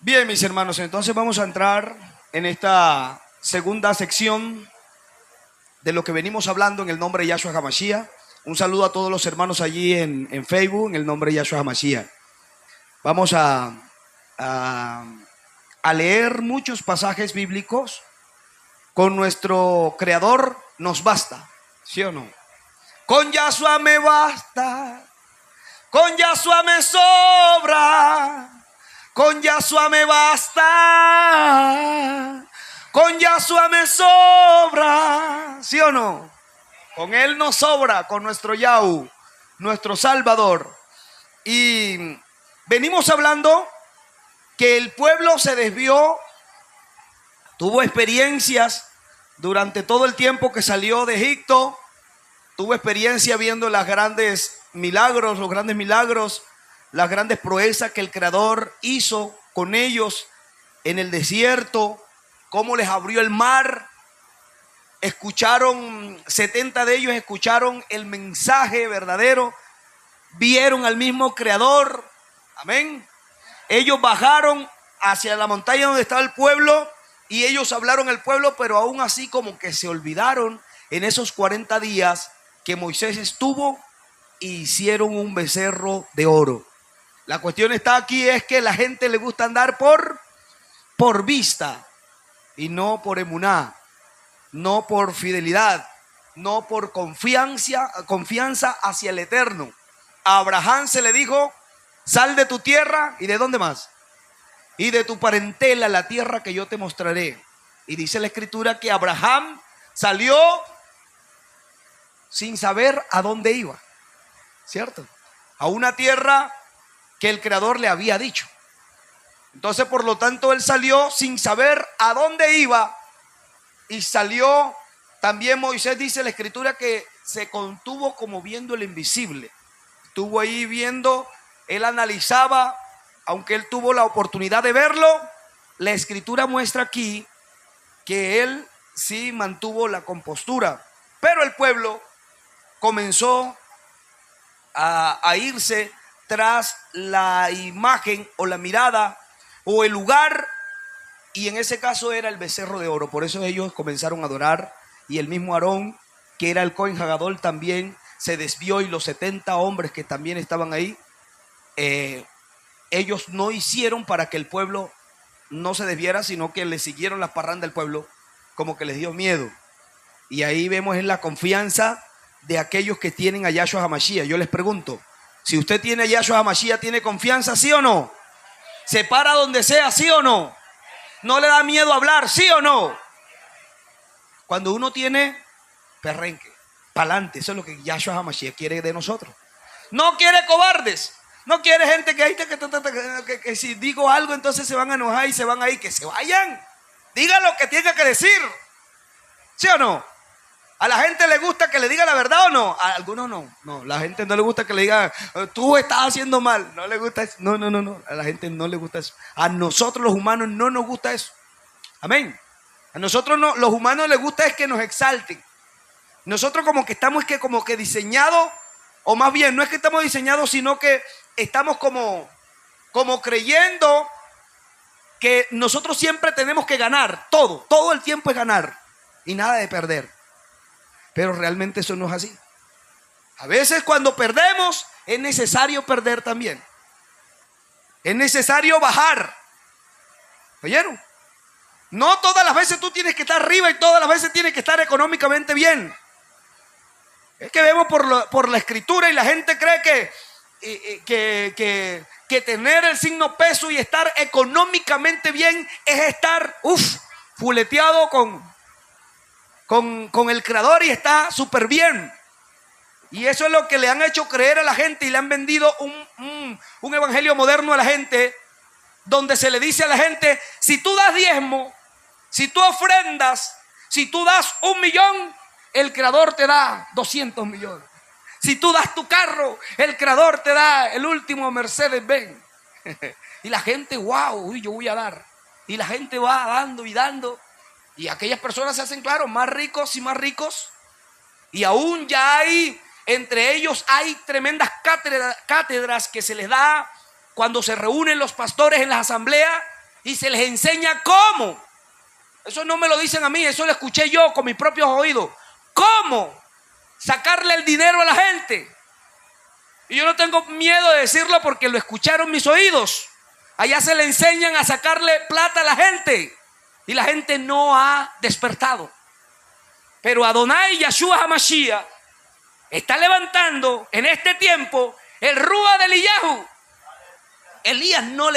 Bien, mis hermanos, entonces vamos a entrar en esta segunda sección de lo que venimos hablando en el nombre de Yahshua HaMashiach. Un saludo a todos los hermanos allí en Facebook, en el nombre de Yahshua HaMashiach. Vamos a, a leer muchos pasajes bíblicos. Con nuestro Creador nos basta, ¿sí o no? Con Yahshua me basta, con Yahshua me sobra. Con Yahshua me basta, con Yahshua me sobra, ¿sí o no? Con Él nos sobra, con nuestro Yahu, nuestro Salvador. Y venimos hablando que el pueblo se desvió, tuvo experiencias durante todo el tiempo que salió de Egipto, tuvo experiencia viendo los grandes milagros, las grandes proezas que el Creador hizo con ellos en el desierto, cómo les abrió el mar. Escucharon, 70 de ellos escucharon el mensaje verdadero, vieron al mismo Creador, amén. Ellos bajaron hacia la montaña donde estaba el pueblo y ellos hablaron al pueblo, pero aún así como que se olvidaron en esos 40 días que Moisés estuvo e hicieron un becerro de oro. La cuestión está aquí, es que la gente le gusta andar por vista y no por emuná, no por fidelidad, no por confianza hacia el Eterno. A Abraham se le dijo, sal de tu tierra y ¿de dónde más? Y de tu parentela, la tierra que yo te mostraré. Y dice la Escritura que Abraham salió sin saber a dónde iba, ¿cierto? A una tierra que el Creador le había dicho. Entonces, por lo tanto, él salió sin saber a dónde iba. Y salió, también Moisés dice en la Escritura que se contuvo como viendo el invisible. Estuvo ahí viendo, él analizaba, aunque él tuvo la oportunidad de verlo, la Escritura muestra aquí que él sí mantuvo la compostura. Pero el pueblo comenzó a irse tras la imagen o la mirada o el lugar, y en ese caso era el becerro de oro. Por eso ellos comenzaron a adorar, y el mismo Aarón, que era el Cohen Hagadol, también se desvió, y los 70 hombres que también estaban ahí, ellos no hicieron para que el pueblo no se desviara, sino que le siguieron las parrandas del pueblo, como que les dio miedo. Y ahí vemos en la confianza de aquellos que tienen a Yahshua HaMashiach. Yo les pregunto, si usted tiene a Yahshua HaMashiach, ¿tiene confianza, sí o no? ¿Se para donde sea, sí o no? ¿No le da miedo hablar, sí o no? Cuando uno tiene perrenque, pa'lante, eso es lo que Yahshua HaMashiach quiere de nosotros. No quiere cobardes, no quiere gente que si digo algo entonces se van a enojar y se van a ir. Que se vayan, digan lo que tenga que decir, ¿sí o no? ¿A la gente le gusta que le diga la verdad o no? A algunos no. No, la gente no le gusta que le diga, tú estás haciendo mal. No le gusta eso. No. A la gente no le gusta eso. A nosotros los humanos no nos gusta eso. Amén. A nosotros no, los humanos les gusta es que nos exalten. Nosotros como que estamos como que diseñados, o más bien no es que estamos diseñados, sino que estamos como creyendo que nosotros siempre tenemos que ganar. Todo el tiempo es ganar y nada de perder. Pero realmente eso no es así. A veces cuando perdemos es necesario perder también. Es necesario bajar. ¿Oyeron? No todas las veces tú tienes que estar arriba y todas las veces tienes que estar económicamente bien. Es que vemos por la Escritura y la gente cree que tener el signo peso y estar económicamente bien es estar fuleteado con el Creador y está súper bien. Y eso es lo que le han hecho creer a la gente, y le han vendido un evangelio moderno a la gente, donde se le dice a la gente, si tú das diezmo, si tú ofrendas, si tú das 1.000.000, el Creador te da 200 millones. Si tú das tu carro, el Creador te da el último Mercedes-Benz. Y la gente, wow, yo voy a dar. Y la gente va dando y dando. Y aquellas personas se hacen, claro, más ricos y más ricos. Y aún ya hay, entre ellos hay tremendas cátedras que se les da cuando se reúnen los pastores en las asambleas. y se les enseña cómo. Eso no me lo dicen a mí, eso lo escuché yo con mis propios oídos. ¿Cómo sacarle el dinero a la gente? Y yo no tengo miedo de decirlo porque lo escucharon mis oídos. Allá se le enseñan a sacarle plata a la gente y la gente no ha despertado. Pero Adonai Yahshua HaMashiach está levantando en este tiempo el Rúa de Eliyahu. Elías no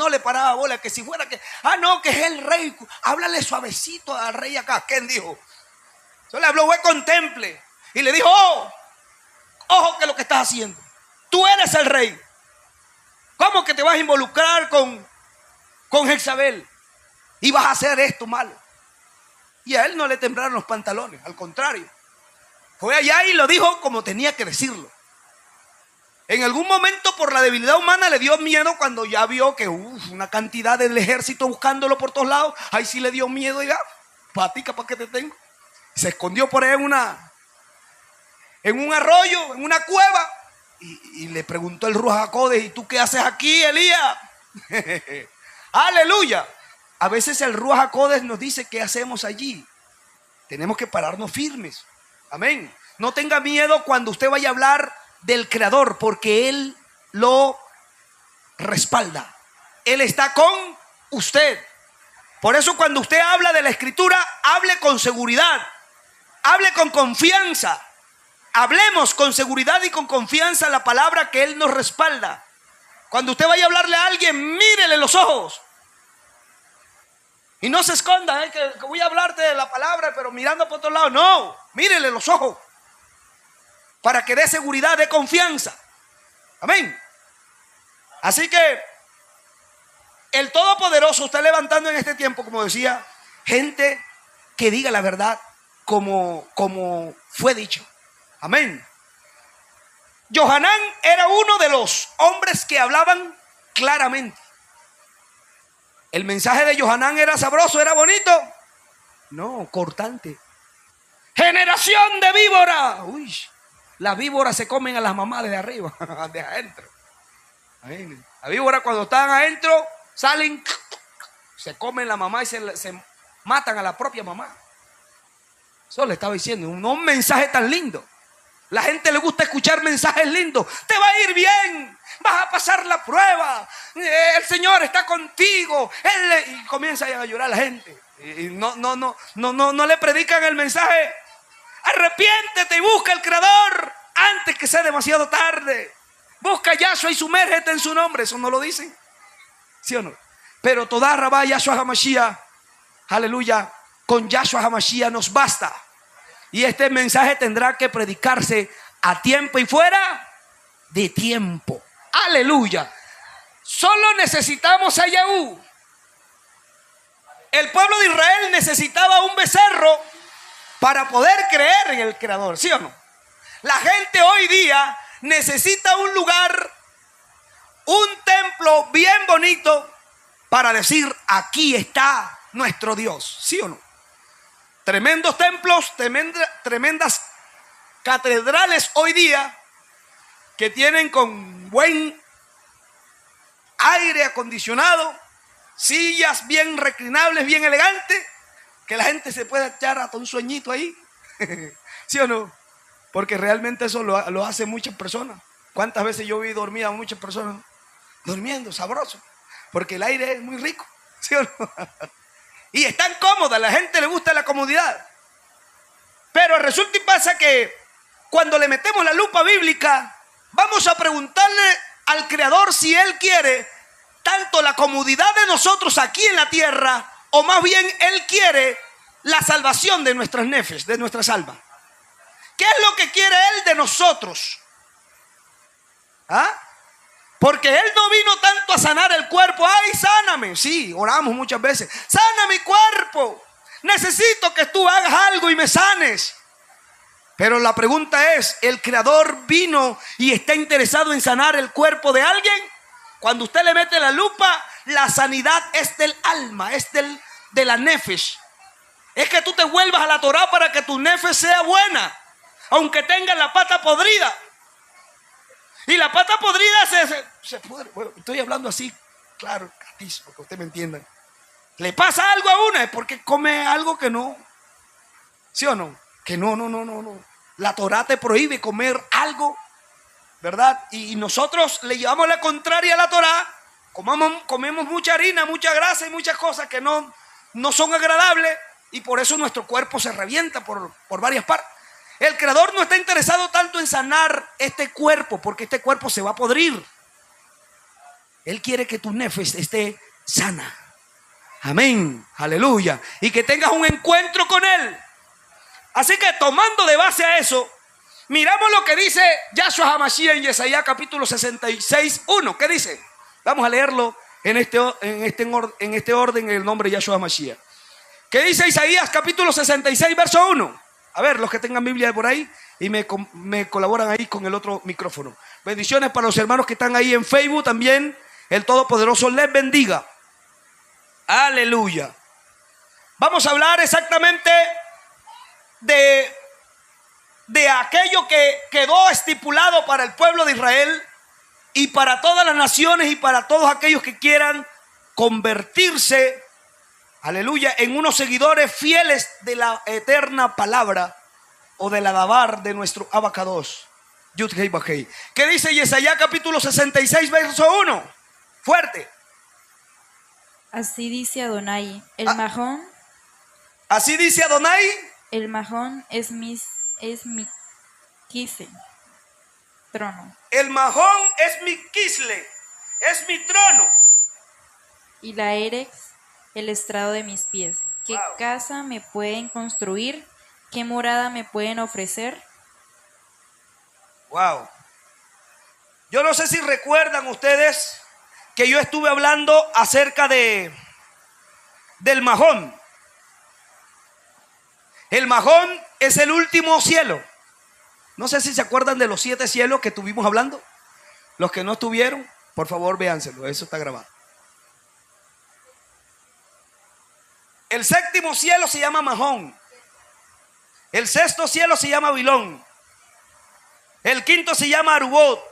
le paraba bola, que si fuera que, no, que es el rey, háblale suavecito al rey acá. ¿Quién dijo? Yo le habló, contemple. Y le dijo, ojo que lo que estás haciendo. Tú eres el rey. ¿Cómo que te vas a involucrar con Jezabel? Y vas a hacer esto malo. Y a él no le temblaron los pantalones, al contrario. Fue allá y lo dijo como tenía que decirlo. En algún momento por la debilidad humana le dio miedo cuando ya vio que una cantidad del ejército buscándolo por todos lados. Ahí sí le dio miedo y ya, patica, ¿para qué te tengo? Se escondió por ahí en un arroyo, en una cueva. Y le preguntó el Ruach HaKodesh, ¿y tú qué haces aquí, Elías? Aleluya. A veces el Ruach HaKodesh nos dice qué hacemos allí. Tenemos que pararnos firmes. Amén. No tenga miedo cuando usted vaya a hablar del Creador, porque Él lo respalda. Él está con usted. Por eso cuando usted habla de la Escritura, hable con seguridad, hable con confianza. Hablemos con seguridad y con confianza la palabra que Él nos respalda. Cuando usted vaya a hablarle a alguien, mírele los ojos. Y no se esconda, que voy a hablarte de la palabra, pero mirando por otro lado. No, mírele los ojos. Para que dé seguridad, dé confianza. Amén. Así que el Todopoderoso está levantando en este tiempo, como decía, gente que diga la verdad como fue dicho. Amén. Johanán era uno de los hombres que hablaban claramente. ¿El mensaje de Johanán era sabroso, era bonito? No, cortante. Generación de víbora. Uy, las víboras se comen a las mamás de arriba, de adentro. Amén. La víbora cuando están adentro, salen, se comen la mamá y se matan a la propia mamá. Eso le estaba diciendo, un mensaje tan lindo. La gente le gusta escuchar mensajes lindos. Te va a ir bien, vas a pasar la prueba, el Señor está contigo. Y comienza a llorar la gente. Y no le predican el mensaje. Arrepiéntete y busca al Creador antes que sea demasiado tarde. Busca a Yahshua y sumérgete en su nombre. Eso no lo dicen, ¿sí o no? Pero toda Rabá Yahshua HaMashiach, aleluya, con Yahshua HaMashiach nos basta. Y este mensaje tendrá que predicarse a tiempo y fuera de tiempo. Aleluya. Solo necesitamos a Yahú. El pueblo de Israel necesitaba un becerro para poder creer en el Creador, ¿sí o no? La gente hoy día necesita un lugar, un templo bien bonito para decir, aquí está nuestro Dios, ¿sí o no? Tremendos templos, tremendas catedrales hoy día que tienen con buen aire acondicionado, sillas bien reclinables, bien elegantes, que la gente se pueda echar hasta un sueñito ahí, ¿sí o no? Porque realmente eso lo hacen muchas personas. ¿Cuántas veces yo vi dormir a muchas personas durmiendo, sabroso? Porque el aire es muy rico, ¿sí o no? Y están cómodas, a la gente le gusta la comodidad. Pero resulta y pasa que cuando le metemos la lupa bíblica, vamos a preguntarle al Creador si Él quiere tanto la comodidad de nosotros aquí en la tierra, o más bien Él quiere la salvación de nuestras nefes, de nuestras almas. ¿Qué es lo que quiere Él de nosotros? Porque Él no vino tanto a sanar el cuerpo. ¡Ay, sáname! Sí, oramos muchas veces. ¡Sana mi cuerpo! Necesito que tú hagas algo y me sanes. Pero la pregunta es, ¿el Creador vino y está interesado en sanar el cuerpo de alguien? Cuando usted le mete la lupa, la sanidad es del alma, es de la nefesh. Es que tú te vuelvas a la Torah para que tu nefesh sea buena, aunque tenga la pata podrida. Y la pata podrida se pudre. Bueno, estoy hablando así claro, gratis, porque usted me entienda. Le pasa algo a una es porque come algo que no. ¿Sí o no? Que no. La Torá te prohíbe comer algo, ¿verdad? Y nosotros le llevamos la contraria a la Torá. Comemos mucha harina, mucha grasa y muchas cosas que no son agradables. Y por eso nuestro cuerpo se revienta por varias partes. El Creador no está interesado tanto en sanar este cuerpo, porque este cuerpo se va a podrir. Él quiere que tu nefes esté sana. Amén, aleluya. Y que tengas un encuentro con Él. Así que tomando de base a eso, miramos lo que dice Yahshua HaMashiach en Yesaya capítulo 66:1. ¿Qué dice? Vamos a leerlo en este orden, en el nombre de Yahshua HaMashiach. ¿Qué dice Isaías capítulo 66, verso 1? A ver, los que tengan Biblia por ahí y me colaboran ahí con el otro micrófono. Bendiciones para los hermanos que están ahí en Facebook también. El Todopoderoso les bendiga. Aleluya. Vamos a hablar exactamente de aquello que quedó estipulado para el pueblo de Israel y para todas las naciones y para todos aquellos que quieran convertirse, aleluya, en unos seguidores fieles de la eterna palabra o de la dabar de nuestro Abacados. Yud-Hei Bajei. ¿Qué dice Yesaya capítulo 66, verso 1? Fuerte. Así dice Adonai, el Mahón. Así dice Adonai. El Mahón es mi quise, trono. El Mahón es mi quisle, es mi trono. Y la Erex, el estrado de mis pies. ¿Qué Wow. casa me pueden construir? ¿Qué morada me pueden ofrecer? Wow. Yo no sé si recuerdan ustedes que yo estuve hablando acerca del Mahón. El Mahón es el último cielo. No sé si se acuerdan de los 7 cielos que estuvimos hablando. Los que no estuvieron, por favor véanselo, eso está grabado. El 7º cielo se llama Mahón. El 6º cielo se llama Bilón. El 5º se llama Arubot.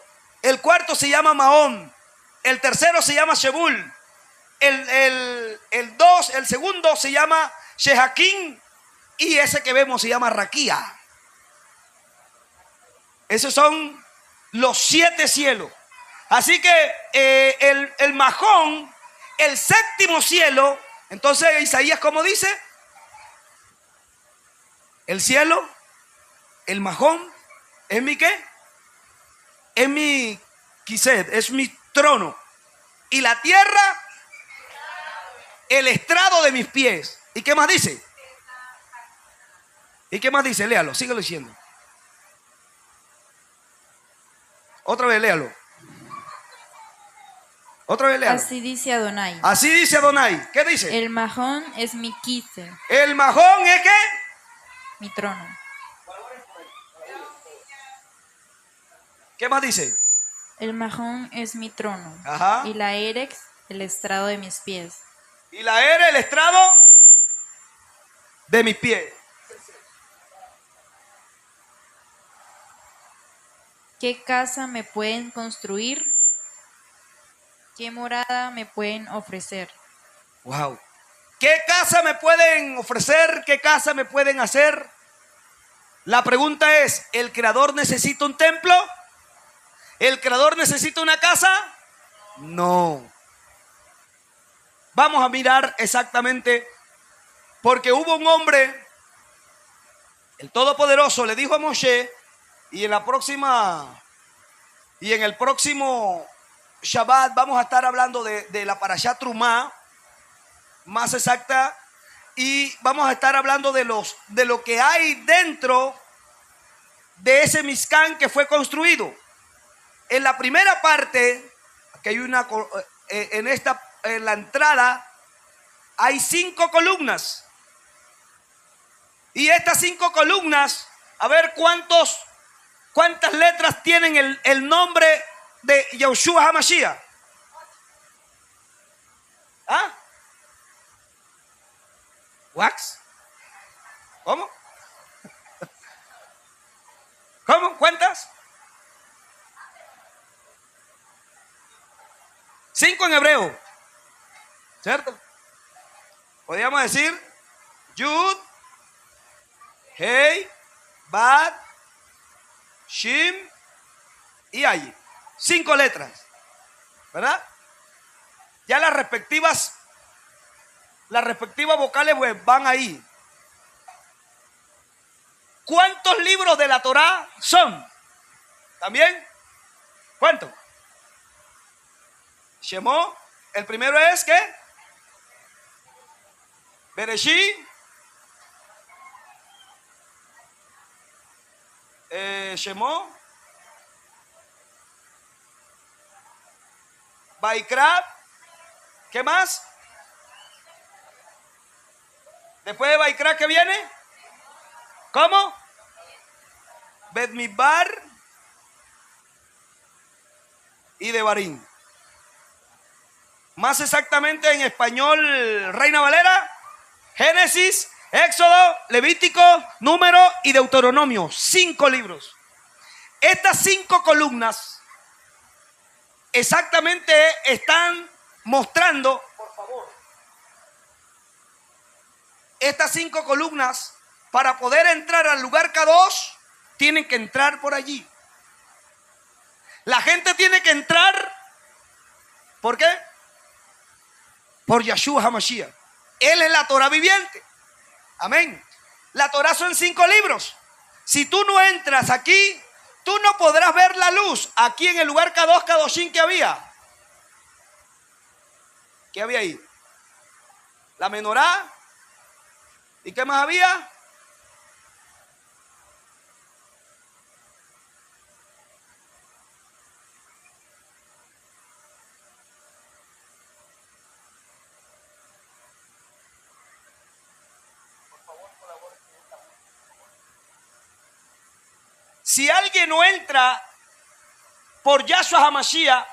El 4º se llama Mahón. El 3º se llama Shebul. El 2º se llama Shehakim. Y ese que vemos se llama Raquía. Esos son los 7 cielos. Así que el Mahón, el 7º cielo. Entonces Isaías, ¿cómo dice? El cielo, el Mahón, ¿es mi qué? Es mi quised, es mi trono. Y la tierra, el estrado de mis pies. ¿Y qué más dice? ¿Y qué más dice? Léalo, síguelo diciendo. Otra vez, léalo. Otra vez, léalo. Así dice Adonai. Así dice Adonai. ¿Qué dice? El Mahón es mi quise, El Mahón es ¿qué? mi trono. ¿Qué más dice? El Mahón es mi trono. Ajá. Y la Erex, el estrado de mis pies. Y la era el estrado de mis pies. ¿Qué casa me pueden construir? ¿Qué morada me pueden ofrecer? Wow. ¿Qué casa me pueden ofrecer? ¿Qué casa me pueden hacer? La pregunta es, ¿el Creador necesita un templo? ¿El Creador necesita una casa? No. Vamos a mirar exactamente, porque hubo un hombre, el Todopoderoso le dijo a Moshe, y en el próximo Shabbat vamos a estar hablando de la Parashat Trumá, más exacta, y vamos a estar hablando de lo que hay dentro de ese Mishkan que fue construido. En la primera parte, aquí hay en la entrada hay 5 columnas. Y estas 5 columnas, a ver cuántas letras tienen el nombre de Yahshua HaMashiach. ¿Ah? ¿Wax? ¿Cómo? ¿Cómo? ¿Cuántas? 5 en hebreo. ¿cierto? Podríamos decir Yud, Hei, Bad, Shin y Ayin. 5 letras, ¿verdad? Ya las respectivas vocales pues van ahí. ¿Cuántos libros de la Torá son? ¿También? ¿Cuántos? Shemó, el primero es ¿qué? Bereshit, Shemó, Baikra, ¿qué más? Después de Baikra, ¿qué viene? ¿Cómo? Bet-Midbar y Devarim. Más exactamente en español, Reina Valera, Génesis, Éxodo, Levítico, Número y Deuteronomio. 5 libros. Estas 5 columnas exactamente están mostrando, por favor, estas 5 columnas, para poder entrar al lugar K2, tienen que entrar por allí. La gente tiene que entrar, ¿por qué? Por Yahshua HaMashiach. Él es la Torah viviente. Amén. La Torah son 5 libros. Si tú no entras aquí, tú no podrás ver la luz aquí en el lugar K2, Kadoshim que había. ¿Qué había ahí? La menorá. ¿Y qué más había? Si alguien no entra por Yahshua HaMashiach,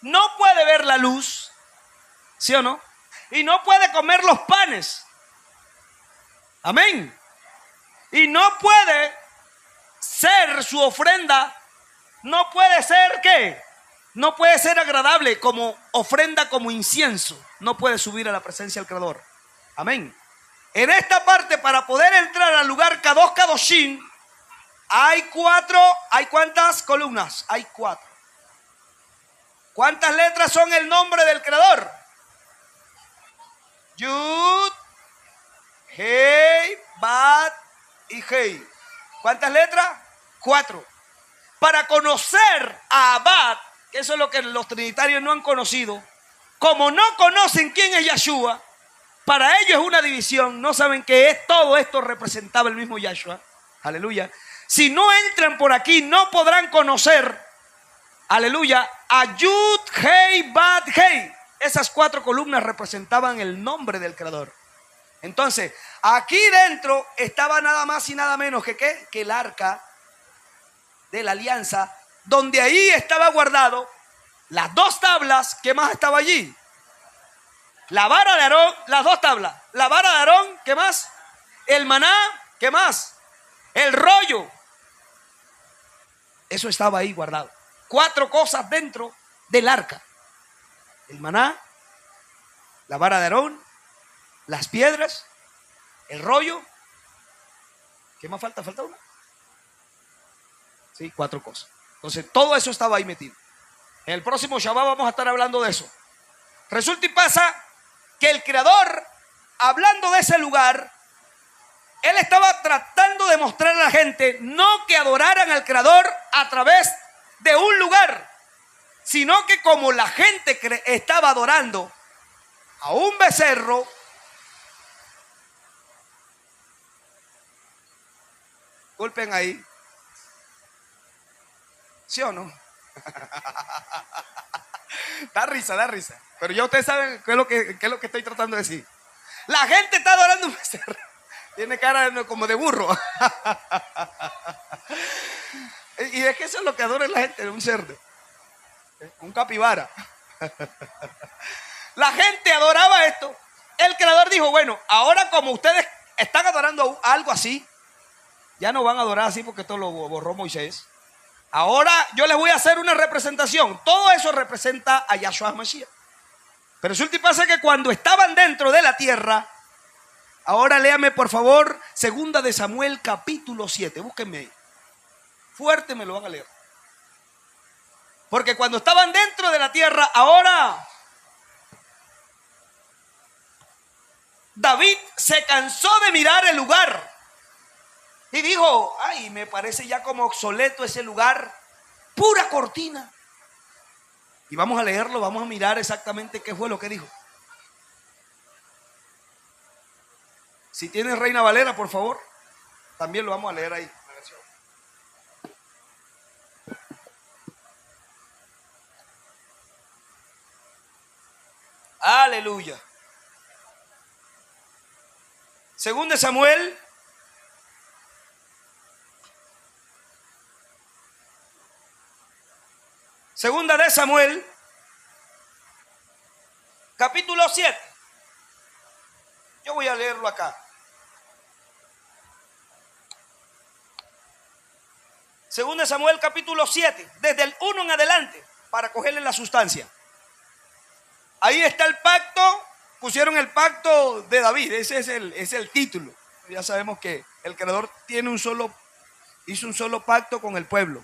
no puede ver la luz, ¿sí o no? Y no puede comer los panes. Amén. Y no puede ser su ofrenda, no puede ser ¿qué? No puede ser agradable como ofrenda, como incienso. No puede subir a la presencia del Creador. Amén. En esta parte, para poder entrar al lugar Kadosh Kadoshim, hay 4, ¿hay cuántas columnas? Hay 4. ¿Cuántas letras son el nombre del Creador? Yud, Hei, Bat y Hei. ¿Cuántas letras? 4. Para conocer a Abad, que eso es lo que los trinitarios no han conocido, como no conocen quién es Yahshua, para ellos es una división, no saben que es todo esto representaba el mismo Yahshua. Aleluya. Si no entran por aquí, no podrán conocer, aleluya, a Yud, Hei, Bat, Hei. Esas 4 columnas representaban el nombre del Creador. Entonces, aquí dentro estaba nada más y nada menos que ¿qué? Que el arca de la alianza, donde ahí estaba guardado las 2 tablas. ¿Qué más estaba allí? La vara de Aarón, las 2 tablas. La vara de Aarón, ¿qué más? El maná, ¿qué más? El rollo. Eso estaba ahí guardado. 4 cosas dentro del arca. El maná, la vara de Aarón, las piedras, el rollo. ¿Qué más falta? ¿Falta una? Sí, 4 cosas. Entonces, todo eso estaba ahí metido. En el próximo Shabbat vamos a estar hablando de eso. Resulta y pasa que el Creador, hablando de ese lugar, Él estaba tratando de mostrar a la gente no que adoraran al Creador a través de un lugar, sino que como la gente estaba adorando a un becerro, golpen ahí, ¿sí o no? Da risa, pero ya ustedes saben qué es lo que estoy tratando de decir. La gente está adorando un becerro. Tiene cara como de burro. Y es que eso es lo que adora la gente, un cerdo, un capibara. La gente adoraba esto. El Creador dijo, bueno, ahora como ustedes están adorando algo así, ya no van a adorar así porque esto lo borró Moisés. Ahora yo les voy a hacer una representación. Todo eso representa a Yahshua HaMashiach. Pero resulta y pasa que cuando estaban dentro de la tierra, ahora léame por favor, 2 de Samuel capítulo 7, búsquenme ahí. Fuerte me lo van a leer. Porque cuando estaban dentro de la tierra, ahora David se cansó de mirar el lugar y dijo, ay, me parece ya como obsoleto ese lugar, pura cortina. Y vamos a leerlo, vamos a mirar exactamente qué fue lo que dijo. Si tienes Reina Valera, por favor, también lo vamos a leer ahí. Aleluya. 2 de Samuel Segunda de Samuel, capítulo 7. Yo voy a leerlo acá. Segunda de Samuel, capítulo 7, desde el 1 en adelante, para cogerle la sustancia. Ahí está el pacto, pusieron el pacto de David, ese es el título. Ya sabemos que el Creador hizo un solo pacto con el pueblo.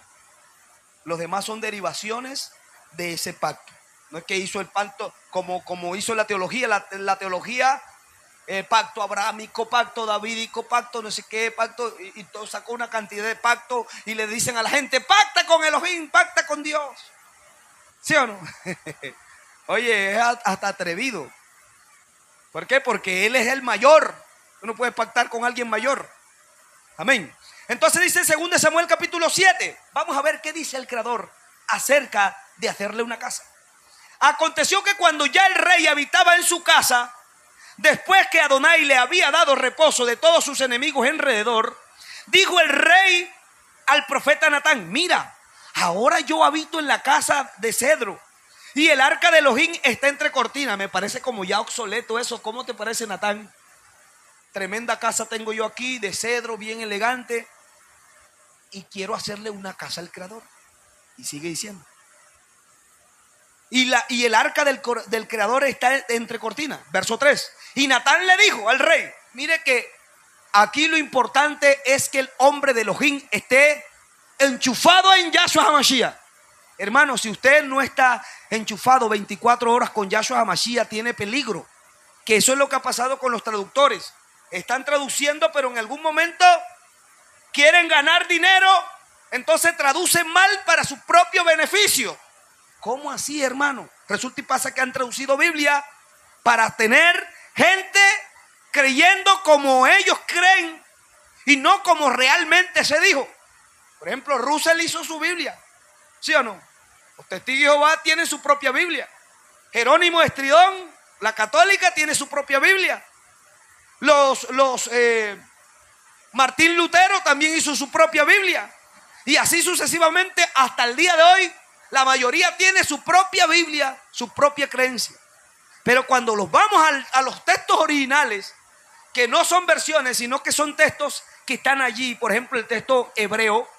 Los demás son derivaciones de ese pacto. No es que hizo el pacto como hizo la teología. La teología, pacto abrahámico, pacto davídico, pacto no sé qué, pacto, y todo, sacó una cantidad de pactos y le dicen a la gente, pacta con Elohim, pacta con Dios. ¿Sí o no? Oye, es hasta atrevido. ¿Por qué? Porque Él es el mayor. Uno puede pactar con alguien mayor. Amén. Entonces dice 2 de Samuel capítulo 7. Vamos a ver qué dice el Creador acerca de hacerle una casa. Aconteció que cuando ya el rey habitaba en su casa, después que Adonai le había dado reposo de todos sus enemigos alrededor, dijo el rey al profeta Natán, mira, ahora yo habito en la casa de cedro y el arca de Elohim está entre cortinas. Me parece como ya obsoleto eso. ¿Cómo te parece, Natán? Tremenda casa tengo yo aquí de cedro, bien elegante, y quiero hacerle una casa al Creador. Y sigue diciendo, y el arca del Creador está entre cortinas. Verso 3. Y Natán le dijo al rey, mire que aquí lo importante es que el hombre de Elohim esté enchufado en Yahshua HaMashiach. Hermano, si usted no está enchufado 24 horas con Yahshua HaMashiach, tiene peligro. Que eso es lo que ha pasado con los traductores. Están traduciendo, pero en algún momento quieren ganar dinero, entonces traducen mal para su propio beneficio. ¿Cómo así, hermano? Resulta y pasa que han traducido Biblia para tener gente creyendo como ellos creen y no como realmente se dijo. Por ejemplo, Russell hizo su Biblia, ¿sí o no? Los Testigos de Jehová tienen su propia Biblia. Jerónimo Estridón, la católica, tiene su propia Biblia. Martín Lutero también hizo su propia Biblia. Y así sucesivamente hasta el día de hoy, la mayoría tiene su propia Biblia, su propia creencia. Pero cuando los vamos a los textos originales, que no son versiones, sino que son textos que están allí, por ejemplo el texto hebreo,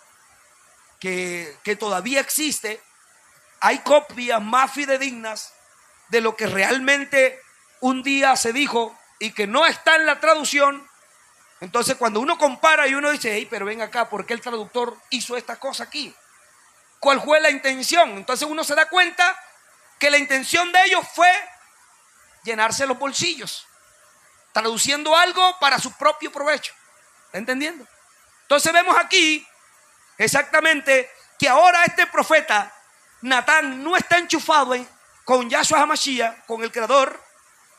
que todavía existe, hay copias más fidedignas de lo que realmente un día se dijo y que no está en la traducción. Entonces cuando uno compara y uno dice, hey, pero ven acá, ¿por qué el traductor hizo esta cosa aquí? ¿Cuál fue la intención? Entonces uno se da cuenta que la intención de ellos fue llenarse los bolsillos, traduciendo algo para su propio provecho. ¿Está entendiendo? Entonces vemos aquí exactamente que ahora este profeta Natán no está enchufado con Yahshua HaMashiach, con el Creador,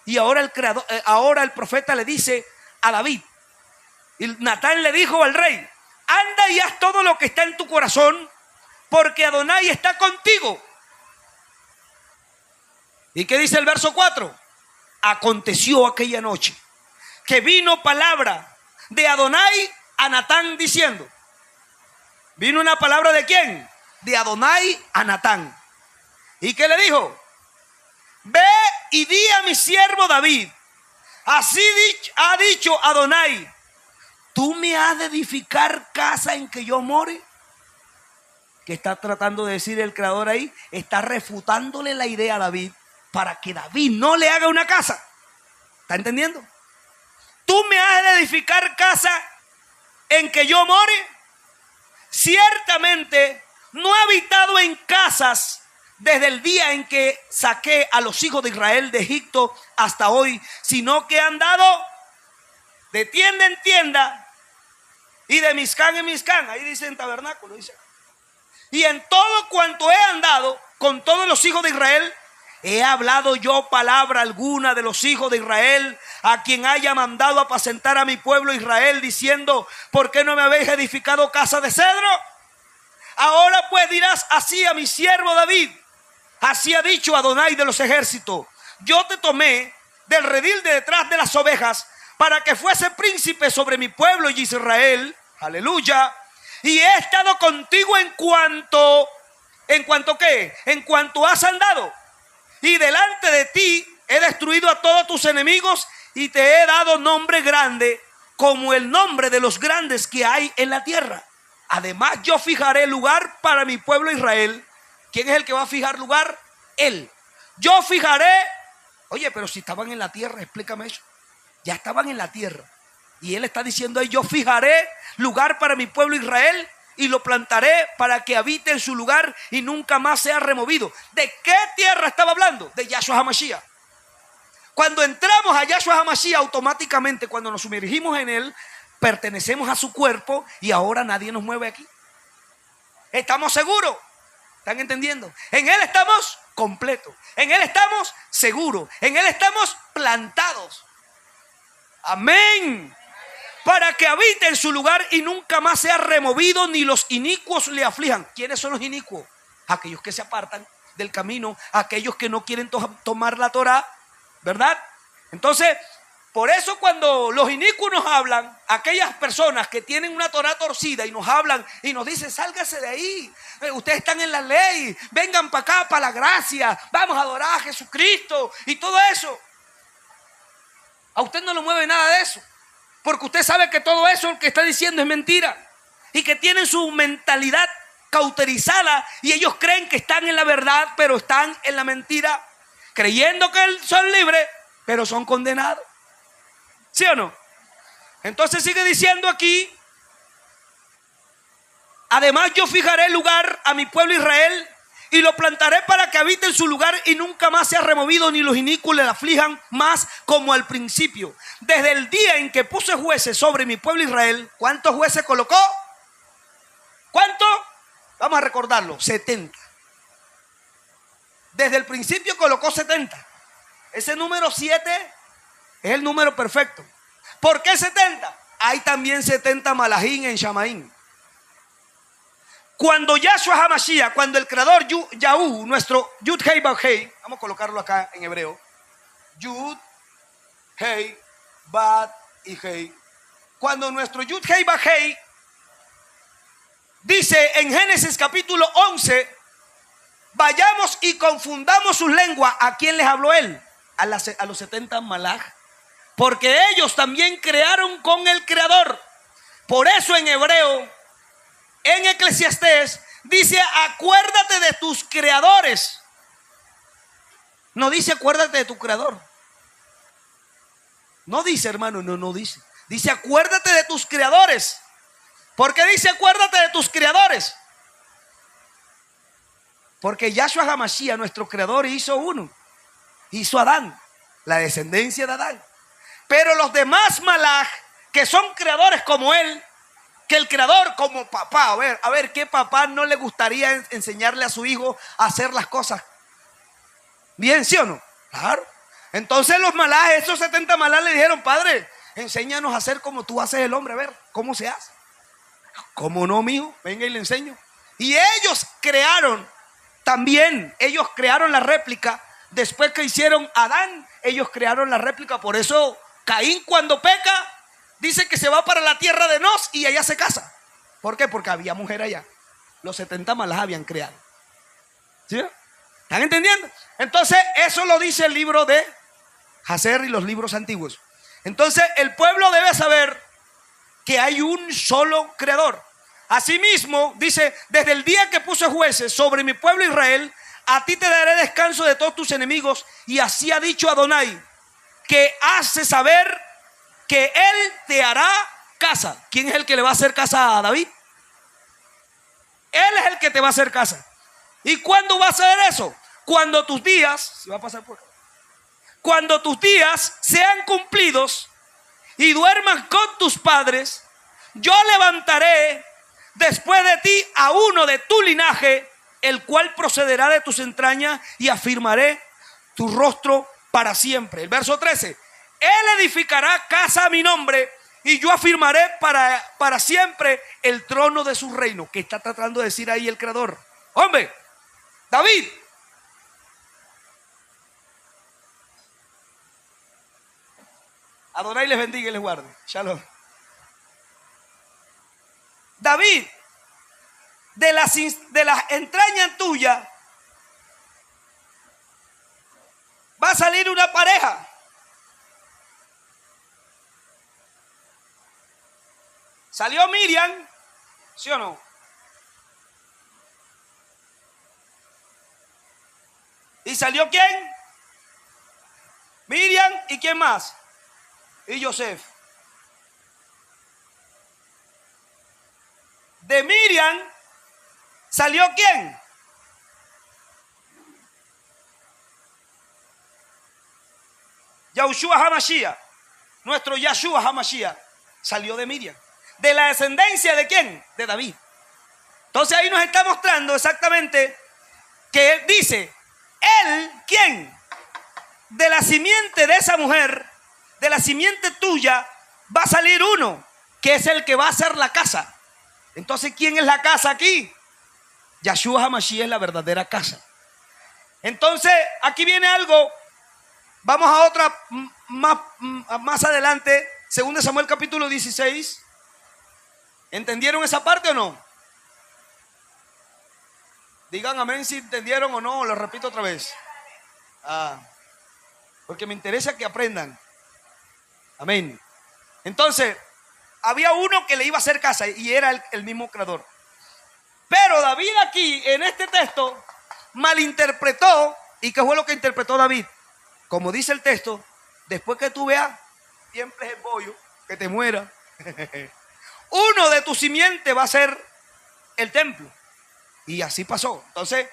y ahora el profeta le dice a David, y Natán le dijo al rey, anda y haz todo lo que está en tu corazón, porque Adonai está contigo. ¿Y qué dice el verso 4? Aconteció aquella noche que vino palabra de Adonai a Natán diciendo, ¿vino una palabra de quién? De Adonai a Natán. ¿Y qué le dijo? Ve y di a mi siervo David, así ha dicho Adonai, ¿tú me has de edificar casa en que yo more? ¿Qué está tratando de decir el Creador ahí? Está refutándole la idea a David para que David no le haga una casa. ¿Está entendiendo? Tú me has de edificar casa en que yo more. Ciertamente no he habitado en casas desde el día en que saqué a los hijos de Israel de Egipto hasta hoy, sino que he andado de tienda en tienda y de Miscán en Miscán. Ahí dice en tabernáculo, dice. Y en todo cuanto he andado con todos los hijos de Israel, he hablado yo palabra alguna de los hijos de Israel, a quien haya mandado apacentar a mi pueblo Israel, diciendo: ¿por qué no me habéis edificado casa de cedro? Ahora pues dirás así a mi siervo David: así ha dicho Adonai de los ejércitos: yo te tomé del redil de detrás de las ovejas para que fuese príncipe sobre mi pueblo y Israel. Aleluya. Y he estado contigo en cuanto ¿qué? En cuanto has andado. Y delante de ti he destruido a todos tus enemigos y te he dado nombre grande como el nombre de los grandes que hay en la tierra. Además yo fijaré lugar para mi pueblo Israel. ¿Quién es el que va a fijar lugar? Él. Yo fijaré. Oye, pero si estaban en la tierra, explícame eso. Ya estaban en la tierra. Y él está diciendo ahí: yo fijaré lugar para mi pueblo Israel y lo plantaré para que habite en su lugar y nunca más sea removido. ¿De qué tierra estaba hablando? De Yahshua HaMashiach. Cuando entramos a Yahshua HaMashiach, automáticamente cuando nos sumergimos en él, pertenecemos a su cuerpo y ahora nadie nos mueve aquí. Estamos seguros. ¿Están entendiendo? En él estamos completos. En él estamos seguros. En él estamos plantados. Amén. Para que habite en su lugar y nunca más sea removido, ni los inicuos le aflijan. ¿Quiénes son los inicuos? Aquellos que se apartan del camino, aquellos que no quieren tomar la Torah, ¿verdad? Entonces, por eso cuando los inicuos nos hablan, aquellas personas que tienen una Torah torcida y nos hablan y nos dicen: sálgase de ahí, ustedes están en la ley, vengan para acá, para la gracia, vamos a adorar a Jesucristo y todo eso. A usted no lo mueve nada de eso, porque usted sabe que todo eso que está diciendo es mentira y que tienen su mentalidad cauterizada y ellos creen que están en la verdad, pero están en la mentira, creyendo que son libres, pero son condenados. ¿Sí o no? Entonces sigue diciendo aquí: además yo fijaré lugar a mi pueblo Israel y lo plantaré para que habite en su lugar y nunca más sea removido, ni los inicuos le aflijan más como al principio. Desde el día en que puse jueces sobre mi pueblo Israel. ¿Cuántos jueces colocó? ¿Cuántos? Vamos a recordarlo: 70. Desde el principio colocó 70. Ese número 7 es el número perfecto. ¿Por qué 70? Hay también 70 malajim en Shamaín. Cuando Yahshua HaMashiach, cuando el creador Yahu, nuestro Yud Hei Bad Hei, vamos a colocarlo acá en hebreo: Yud Hei Bad y Hei. Cuando nuestro Yud Hei Bad Hei dice en Génesis capítulo 11: vayamos y confundamos sus lenguas. ¿A quién les habló él? A los 70 malaj, porque ellos también crearon con el creador. Por eso en hebreo, en Eclesiastés, dice: acuérdate de tus creadores. No dice acuérdate de tu creador. No dice, hermano, no dice. Dice acuérdate de tus creadores. ¿Por qué dice acuérdate de tus creadores? Porque Yahshua HaMashiach, nuestro creador, hizo uno. Hizo a Adán, la descendencia de Adán. Pero los demás malaj, que son creadores como él, que el creador como papá, a ver, ¿qué papá no le gustaría enseñarle a su hijo a hacer las cosas bien, sí o no? Claro. Entonces los malaj, esos 70 malaj le dijeron: padre, enséñanos a hacer como tú haces el hombre, a ver, ¿cómo se hace? ¿Cómo no, mijo? Venga y le enseño. Y ellos crearon también, ellos crearon la réplica. Después que hicieron Adán, ellos crearon la réplica. Por eso Caín, cuando peca, dice que se va para la tierra de Nos y allá se casa. ¿Por qué? Porque había mujer allá. Los 70 malaj habían creado. ¿Sí? ¿Están entendiendo? Entonces eso lo dice el libro de Hacer y los libros antiguos. Entonces el pueblo debe saber que hay un solo creador. Asimismo dice: desde el día que puse jueces sobre mi pueblo Israel, a ti te daré descanso de todos tus enemigos. Y así ha dicho Adonai, que hace saber que él te hará casa. ¿Quién es el que le va a hacer casa a David? Él es el que te va a hacer casa. ¿Y cuándo va a hacer eso? Cuando tus días, si va a pasar por acá, cuando tus días sean cumplidos y duermas con tus padres, yo levantaré después de ti a uno de tu linaje, el cual procederá de tus entrañas, y afirmaré tu rostro para siempre. El verso 13. Él edificará casa a mi nombre, y yo afirmaré para siempre el trono de su reino. ¿Qué está tratando de decir ahí el Creador? Hombre, David. Adonai les bendiga y les guarde. Shalom. David, de las entrañas tuyas va a salir una pareja. Salió Miriam, ¿sí o no? ¿Y salió quién? Miriam, ¿y quién más? Y Joseph. De Miriam salió quién? Yahushua HaMashiach. Nuestro Yahshua HaMashiach salió de Miriam. ¿De la descendencia de quién? De David. Entonces ahí nos está mostrando exactamente que él dice, él, ¿quién? De la simiente de esa mujer, de la simiente tuya, va a salir uno, que es el que va a hacer la casa. Entonces, ¿quién es la casa aquí? Yahshua HaMashiach es la verdadera casa. Entonces, aquí viene algo. Vamos a otra más adelante. 2 Samuel capítulo 16. ¿Entendieron esa parte o no? Digan amén si entendieron o no. Lo repito otra vez. Porque me interesa que aprendan. Amén. Entonces, había uno que le iba a hacer casa y era el mismo creador. Pero David aquí, en este texto, malinterpretó. ¿Y qué fue lo que interpretó David? Como dice el texto, después que tú veas, siempre es el bollo, que te muera. Uno de tu simiente va a ser el templo. Y así pasó. Entonces,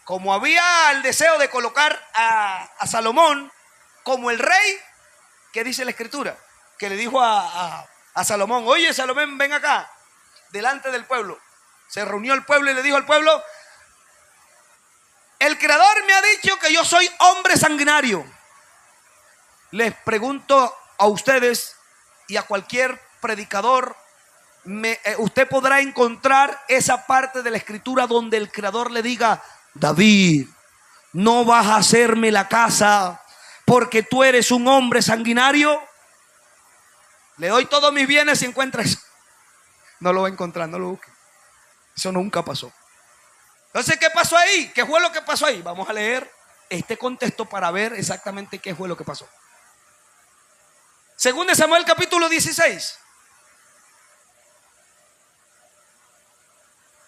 como había el deseo de colocar a Salomón como el rey, ¿qué dice la escritura? Que le dijo a Salomón, oye Salomón, ven acá, delante del pueblo. Se reunió el pueblo y le dijo al pueblo, el Creador me ha dicho que yo soy hombre sanguinario. Les pregunto a ustedes y a cualquier predicador, usted podrá encontrar esa parte de la escritura donde el Creador le diga, David, no vas a hacerme la casa porque tú eres un hombre sanguinario. Le doy todos mis bienes y encuentra eso. No lo va a encontrar, no lo busque. Eso nunca pasó. Entonces, ¿qué pasó ahí? ¿Qué fue lo que pasó ahí? Vamos a leer este contexto para ver exactamente qué fue lo que pasó. 2 Samuel capítulo 16.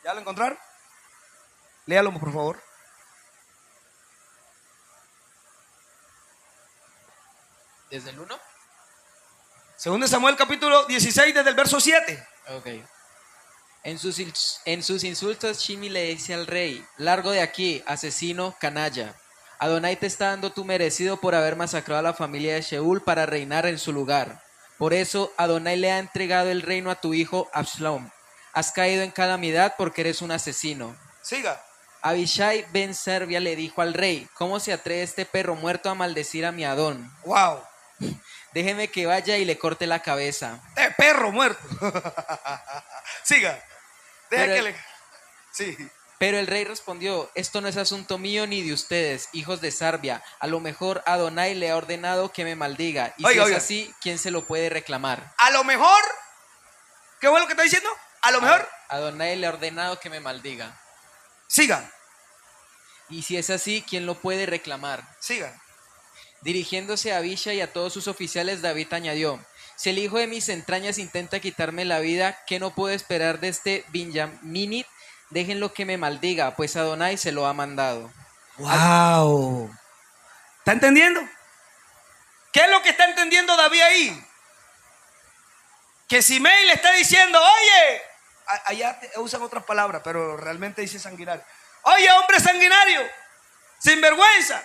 ¿Ya lo encontraron? Léalo por favor. ¿Desde el 1? 2 Samuel capítulo 16 desde el verso 7. Ok. En sus insultos, Shimi le dice al rey, largo de aquí, asesino, canalla. Adonai te está dando tu merecido por haber masacrado a la familia de Sheul para reinar en su lugar. Por eso, Adonai le ha entregado el reino a tu hijo Absalom. Has caído en calamidad porque eres un asesino. Siga. Abishai ben Serbia le dijo al rey, ¿cómo se atreve este perro muerto a maldecir a mi Adón? Wow. Déjeme que vaya y le corte la cabeza. Perro muerto. Siga. Sí. Pero el rey respondió, esto no es asunto mío ni de ustedes, hijos de Sarbia. A lo mejor Adonai le ha ordenado que me maldiga. Y si es así, ¿quién se lo puede reclamar? A lo mejor, ¿qué fue lo que está diciendo? A lo mejor. Adonai le ha ordenado que me maldiga. Siga. Y si es así, ¿quién lo puede reclamar? Siga. Dirigiéndose a Abishai y a todos sus oficiales, David añadió, si el hijo de mis entrañas intenta quitarme la vida, ¿qué no puedo esperar de este Binyaminit? Déjenlo que me maldiga, pues Adonai se lo ha mandado. Wow. ¿Está entendiendo? ¿Qué es lo que está entendiendo David ahí? Que Simei le está diciendo, oye, allá usan otras palabras, pero realmente dice sanguinario. Oye, hombre sanguinario, sinvergüenza,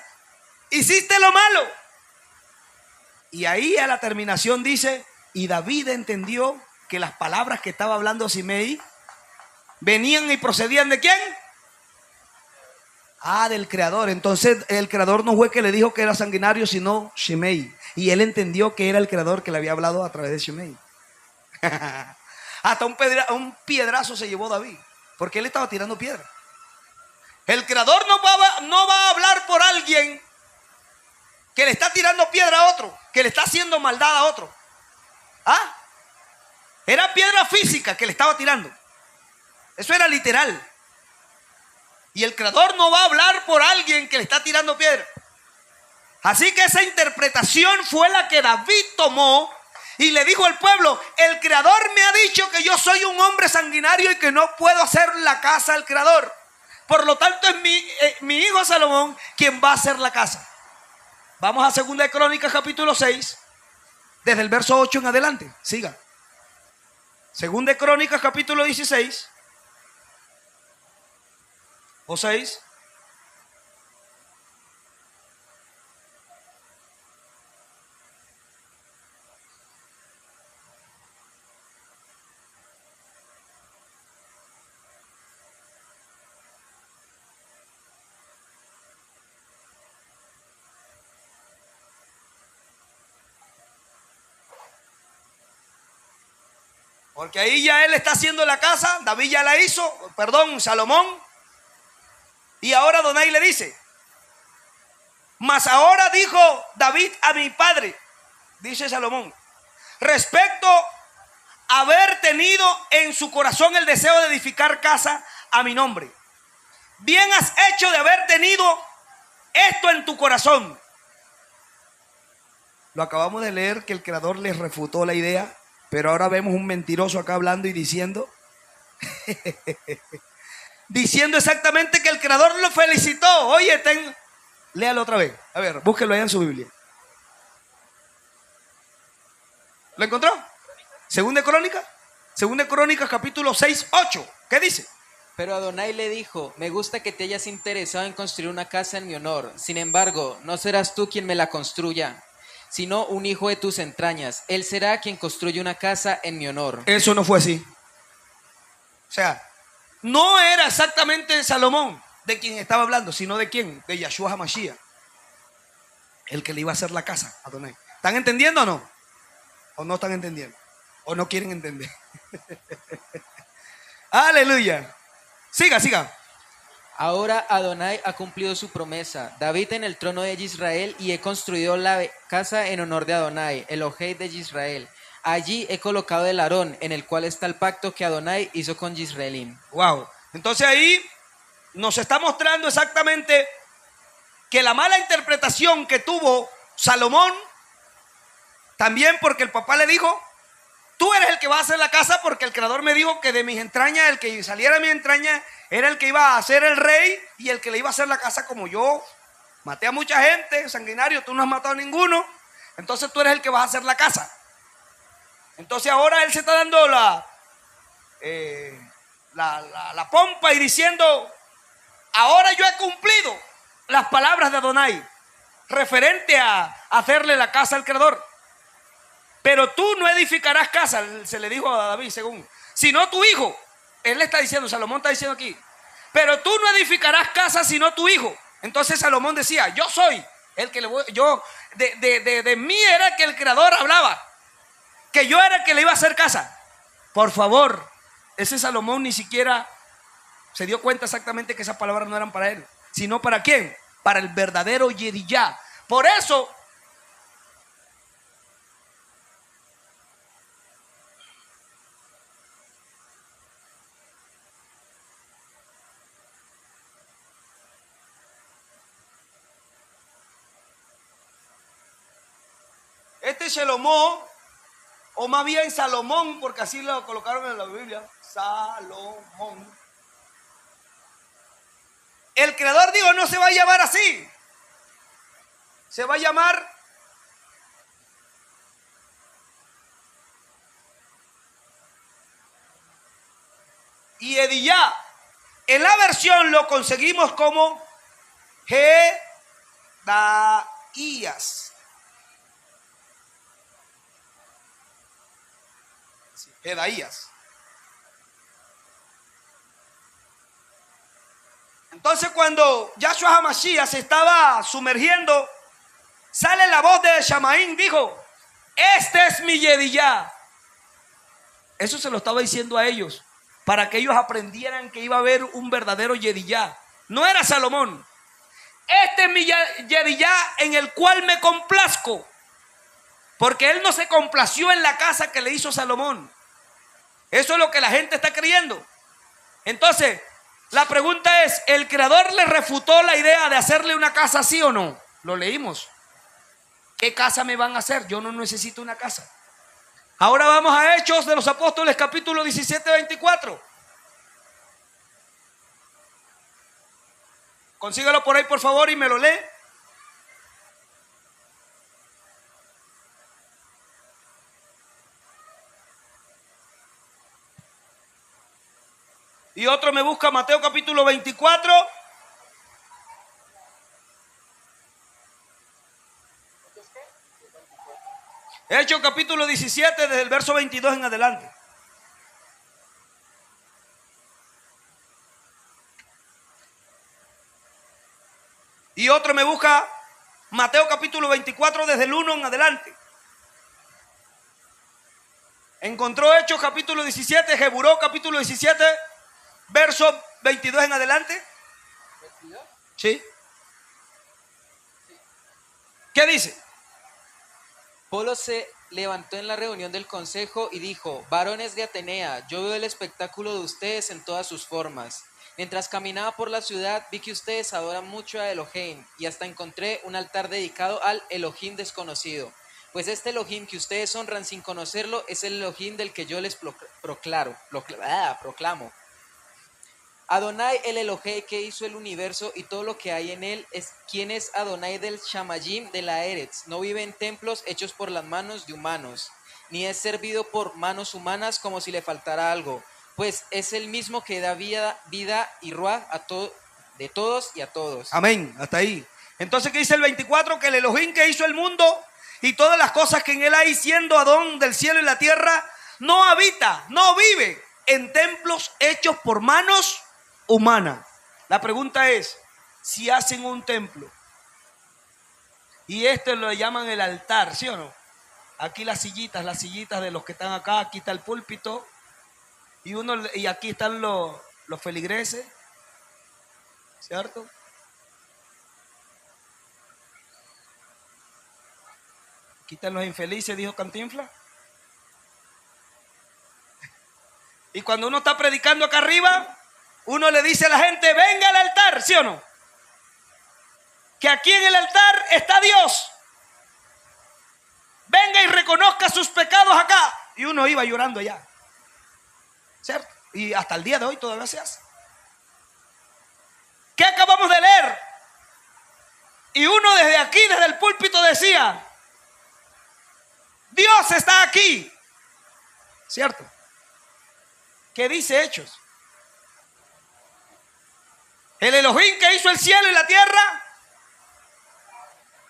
hiciste lo malo. Y ahí a la terminación dice, y David entendió que las palabras que estaba hablando Simei venían y procedían ¿de quién? Del creador. Entonces el creador no fue que le dijo que era sanguinario, sino Shimei. Y él entendió que era el creador que le había hablado a través de Shimei. Hasta un piedrazo se llevó David, porque él estaba tirando piedra. El creador no va a hablar por alguien que le está tirando piedra a otro, que le está haciendo maldad a otro. Era piedra física que le estaba tirando. Eso era literal. Y el creador no va a hablar por alguien que le está tirando piedra. Así que esa interpretación fue la que David tomó y le dijo al pueblo, el creador me ha dicho que yo soy un hombre sanguinario y que no puedo hacer la casa al creador. Por lo tanto es mi hijo Salomón quien va a hacer la casa. Vamos a 2 de Crónicas capítulo 6, desde el verso 8 en adelante. Siga. 2 de Crónicas capítulo 16 o 6. Porque ahí ya él está haciendo la casa, David ya la hizo, Salomón. Y ahora Adonai le dice, mas ahora dijo David a mi padre, dice Salomón, respecto a haber tenido en su corazón el deseo de edificar casa a mi nombre. Bien has hecho de haber tenido esto en tu corazón. Lo acabamos de leer que el creador les refutó la idea. Pero ahora vemos un mentiroso acá hablando y diciendo diciendo exactamente que el creador lo felicitó. Oye, léalo otra vez. A ver, búsquelo ahí en su Biblia. ¿Lo encontró? Segunda de Crónicas capítulo 6, 8. ¿Qué dice? Pero Adonai le dijo, me gusta que te hayas interesado en construir una casa en mi honor. Sin embargo, no serás tú quien me la construya, sino un hijo de tus entrañas. Él será quien construye una casa en mi honor. Eso no fue así. O sea, no era exactamente Salomón de quien estaba hablando, sino de quién, de Yahshua HaMashiach, el que le iba a hacer la casa a Adonai. ¿Están entendiendo o no? ¿O no están entendiendo? ¿O no quieren entender? Aleluya. Siga. Ahora Adonai ha cumplido su promesa. David en el trono de Israel y he construido la casa en honor de Adonai, el Ojei de Israel. Allí he colocado el Aarón, en el cual está el pacto que Adonai hizo con Israelim. Wow. Entonces ahí nos está mostrando exactamente que la mala interpretación que tuvo Salomón, también porque el papá le dijo, tú eres el que va a hacer la casa porque el creador me dijo que de mis entrañas, el que saliera de mis entrañas, era el que iba a ser el rey y el que le iba a hacer la casa. Como yo maté a mucha gente, sanguinario, tú no has matado a ninguno, entonces tú eres el que vas a hacer la casa. Entonces ahora él se está dando la pompa y diciendo, ahora yo he cumplido las palabras de Adonai referente a hacerle la casa al creador. Pero tú no edificarás casa, se le dijo a David, según, sino tu hijo. Él le está diciendo, Salomón está diciendo aquí, pero tú no edificarás casa sino tu hijo. Entonces Salomón decía, yo soy el que le voy, de mí era que el creador hablaba, que yo era el que le iba a hacer casa. Por favor, ese Salomón ni siquiera se dio cuenta exactamente que esas palabras no eran para él, sino para quién, para el verdadero Yediyah. Por eso este Shelomó, o más bien Salomón, porque así lo colocaron en la Biblia, Salomón. El Creador dijo, no se va a llamar así. Se va a llamar Yediyah. En la versión lo conseguimos como Jedaías. Jedaías. Entonces cuando Yahshua HaMashiach se estaba sumergiendo, sale la voz de Shamaín, dijo, este es mi Yediyah. Eso se lo estaba diciendo a ellos, para que ellos aprendieran que iba a haber un verdadero Yediyah. No era Salomón. Este es mi Yediyah en el cual me complazco. Porque él no se complació en la casa que le hizo Salomón. Eso es lo que la gente está creyendo. Entonces, la pregunta es, ¿el Creador le refutó la idea de hacerle una casa así o no? Lo leímos. ¿Qué casa me van a hacer? Yo no necesito una casa. Ahora vamos a Hechos de los Apóstoles, capítulo 17, 24. Consíguelo por ahí, por favor, y me lo lee. Y otro me busca Mateo capítulo 24. Hechos capítulo 17, desde el verso 22 en adelante. Y otro me busca Mateo capítulo 24, desde el 1 en adelante. Encontró Hechos capítulo 17, Jeburó capítulo 17, verso 22 en adelante. ¿22? Sí. ¿Qué dice? Polo se levantó en la reunión del consejo y dijo, varones de Atenea, yo veo el espectáculo de ustedes en todas sus formas. Mientras caminaba por la ciudad, vi que ustedes adoran mucho a Elohim, y hasta encontré un altar dedicado al Elohim desconocido. Pues este Elohim que ustedes honran sin conocerlo es el Elohim del que yo les proclamo. Adonai el Elohei que hizo el universo y todo lo que hay en él, es quien es Adonai del Shamayim de la Eretz. No vive en templos hechos por las manos de humanos, ni es servido por manos humanas como si le faltara algo, pues es el mismo que da vida y ruach de todos y a todos. Amén, hasta ahí. Entonces, ¿qué dice el 24? Que el Elohim que hizo el mundo y todas las cosas que en él hay, siendo Adón del cielo y la tierra, no habita, no vive en templos hechos por manos humanas. La pregunta es, si hacen un templo y este lo llaman el altar, ¿sí o no? Aquí las sillitas de los que están acá, aquí está el púlpito y aquí están los feligreses, ¿cierto? Aquí están los infelices, dijo Cantinflas. Y cuando uno está predicando acá arriba, uno le dice a la gente, venga al altar, ¿sí o no? Que aquí en el altar está Dios. Venga y reconozca sus pecados acá. Y uno iba llorando allá, ¿cierto? Y hasta el día de hoy todavía se hace. ¿Qué acabamos de leer? Y uno desde aquí, desde el púlpito decía, Dios está aquí, ¿cierto? ¿Qué dice Hechos? El Elohim que hizo el cielo y la tierra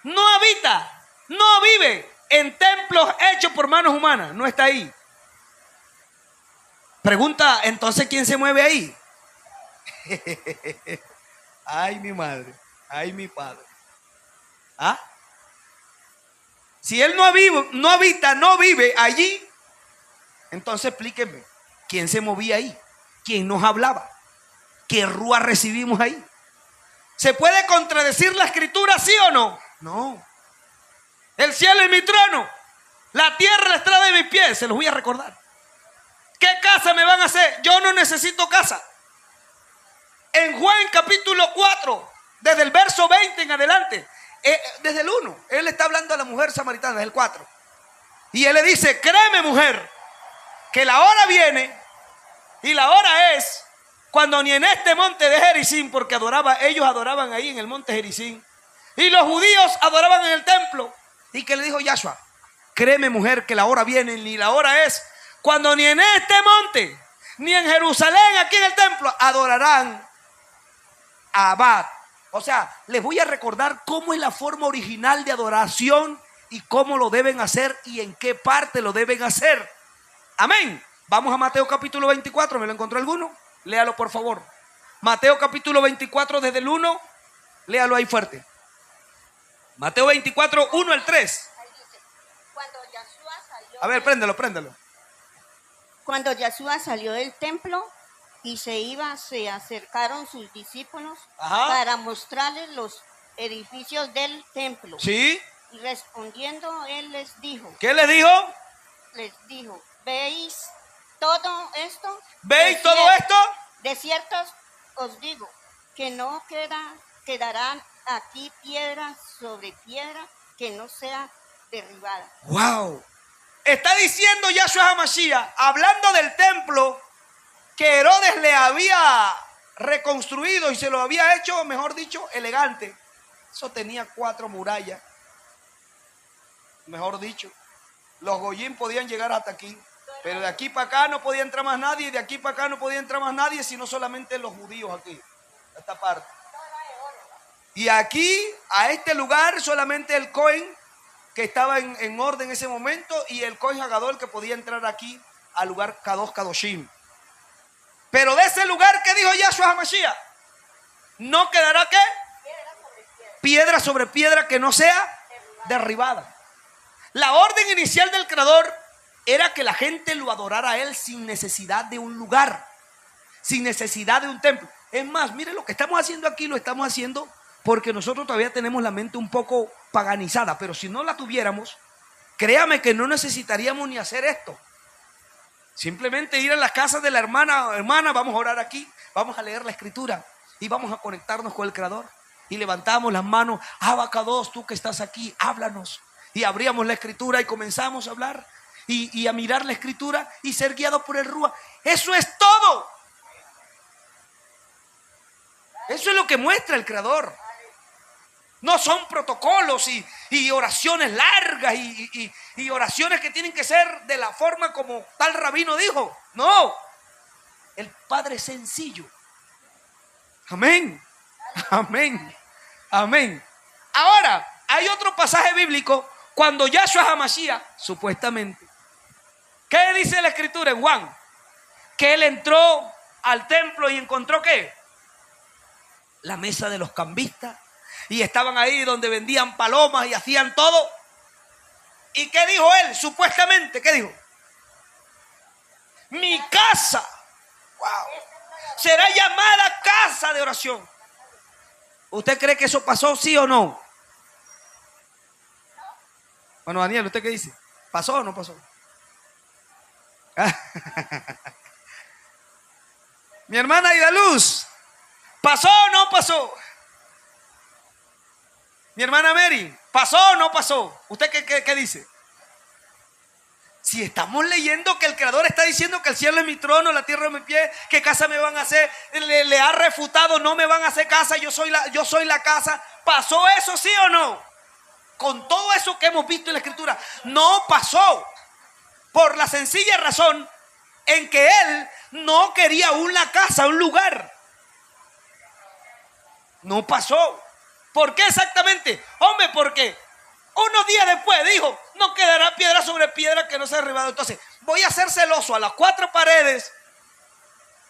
no habita, no vive en templos hechos por manos humanas, no está ahí. Pregunta, entonces, ¿quién se mueve ahí? Ay, mi madre, ay, mi padre. ¿Ah? Si él no habita, no vive allí, entonces explíquenme, ¿quién se movía ahí? ¿Quién nos hablaba? ¿Qué rúa recibimos ahí? ¿Se puede contradecir la escritura, sí o no? No. El cielo es mi trono, la tierra la estrada de mis pies, se los voy a recordar. ¿Qué casa me van a hacer? Yo no necesito casa. En Juan capítulo 4, desde el verso 20 en adelante, desde el 1, él está hablando a la mujer samaritana, desde el 4. Y él le dice, créeme mujer, que la hora viene y la hora es cuando ni en este monte de Gerizim, porque ellos adoraban ahí en el monte Gerizim, y los judíos adoraban en el templo. ¿Y qué le dijo Yahshua? Créeme, mujer, que la hora viene, ni la hora es, cuando ni en este monte, ni en Jerusalén, aquí en el templo, adorarán a Abad. O sea, les voy a recordar cómo es la forma original de adoración y cómo lo deben hacer y en qué parte lo deben hacer. Amén. Vamos a Mateo capítulo 24. ¿Me lo encontró alguno? Léalo, por favor. Mateo capítulo 24 desde el 1. Léalo ahí fuerte. Mateo 24, 1 al 3. Cuando Yahshua salió A ver, préndelo. Cuando Yahshua salió del templo y se iba, se acercaron sus discípulos para mostrarles los edificios del templo. ¿Sí? Y respondiendo, él les dijo. ¿Qué les dijo? Les dijo, ¿veis todo esto? ¿Veis todo esto? De cierto os digo que no quedarán aquí piedra sobre piedra que no sea derribada. ¡Wow! Está diciendo Yahshua HaMashiach, hablando del templo que Herodes le había reconstruido y se lo había hecho, mejor dicho, elegante. Eso tenía 4 murallas. Mejor dicho, los goyim podían llegar hasta aquí, pero de aquí para acá no podía entrar más nadie, y de aquí para acá no podía entrar más nadie, sino solamente los judíos aquí, a esta parte. Y aquí, a este lugar, solamente el Cohen, que estaba en orden en ese momento, y el Cohen Hagadol, que podía entrar aquí al lugar Kadosh Kadoshim. Pero de ese lugar, ¿qué dijo Yahshua HaMashiach? No quedará, ¿qué? Piedra sobre piedra que no sea derribada. La orden inicial del Creador era que la gente lo adorara a Él sin necesidad de un lugar, sin necesidad de un templo. Es más, mire, lo que estamos haciendo aquí lo estamos haciendo porque nosotros todavía tenemos la mente un poco paganizada, pero si no la tuviéramos, créame que no necesitaríamos ni hacer esto. Simplemente ir a las casas de la hermana, vamos a orar aquí, vamos a leer la escritura y vamos a conectarnos con el Creador. Y levantamos las manos, Abacados, tú que estás aquí, háblanos. Y abríamos la escritura y comenzamos a hablar y a mirar la escritura y ser guiados por el Rúa. Eso es todo. Eso es lo que muestra el Creador. No son protocolos y oraciones largas y oraciones que tienen que ser de la forma como tal rabino dijo. No, el Padre es sencillo. Amén, amén, amén. Ahora, hay otro pasaje bíblico cuando Yahshua HaMashiach, supuestamente, ¿qué dice la escritura en Juan? Que él entró al templo y encontró ¿qué? La mesa de los cambistas. Y estaban ahí donde vendían palomas y hacían todo. ¿Y qué dijo él? Supuestamente, ¿qué dijo? Mi casa, wow, será llamada casa de oración. ¿Usted cree que eso pasó, sí o no? Bueno, Daniel, ¿usted qué dice? ¿Pasó o no pasó? Mi hermana Aidaluz, ¿pasó o no pasó? Mi hermana Mary, ¿pasó o no pasó? ¿Usted qué dice? Si estamos leyendo que el Creador está diciendo que el cielo es mi trono, la tierra es mi pie, ¿qué casa me van a hacer? Le ha refutado, no me van a hacer casa, yo soy la casa. ¿Pasó eso, sí o no? Con todo eso que hemos visto en la escritura, no pasó. Por la sencilla razón en que él no quería una casa, un lugar. No pasó. ¿Por qué exactamente? Hombre, porque unos días después dijo, no quedará piedra sobre piedra que no sea derribado. Entonces, voy a ser celoso a las 4 paredes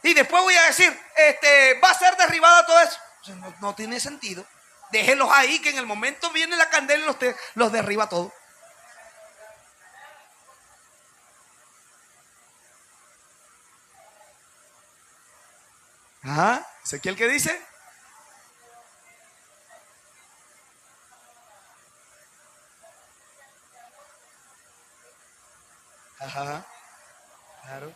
y después voy a decir, va a ser derribada todo eso. O sea, no tiene sentido. Déjenlos ahí, que en el momento viene la candela y los derriba todo. Ajá, ¿Ezequiel qué dice? Ajá, claro.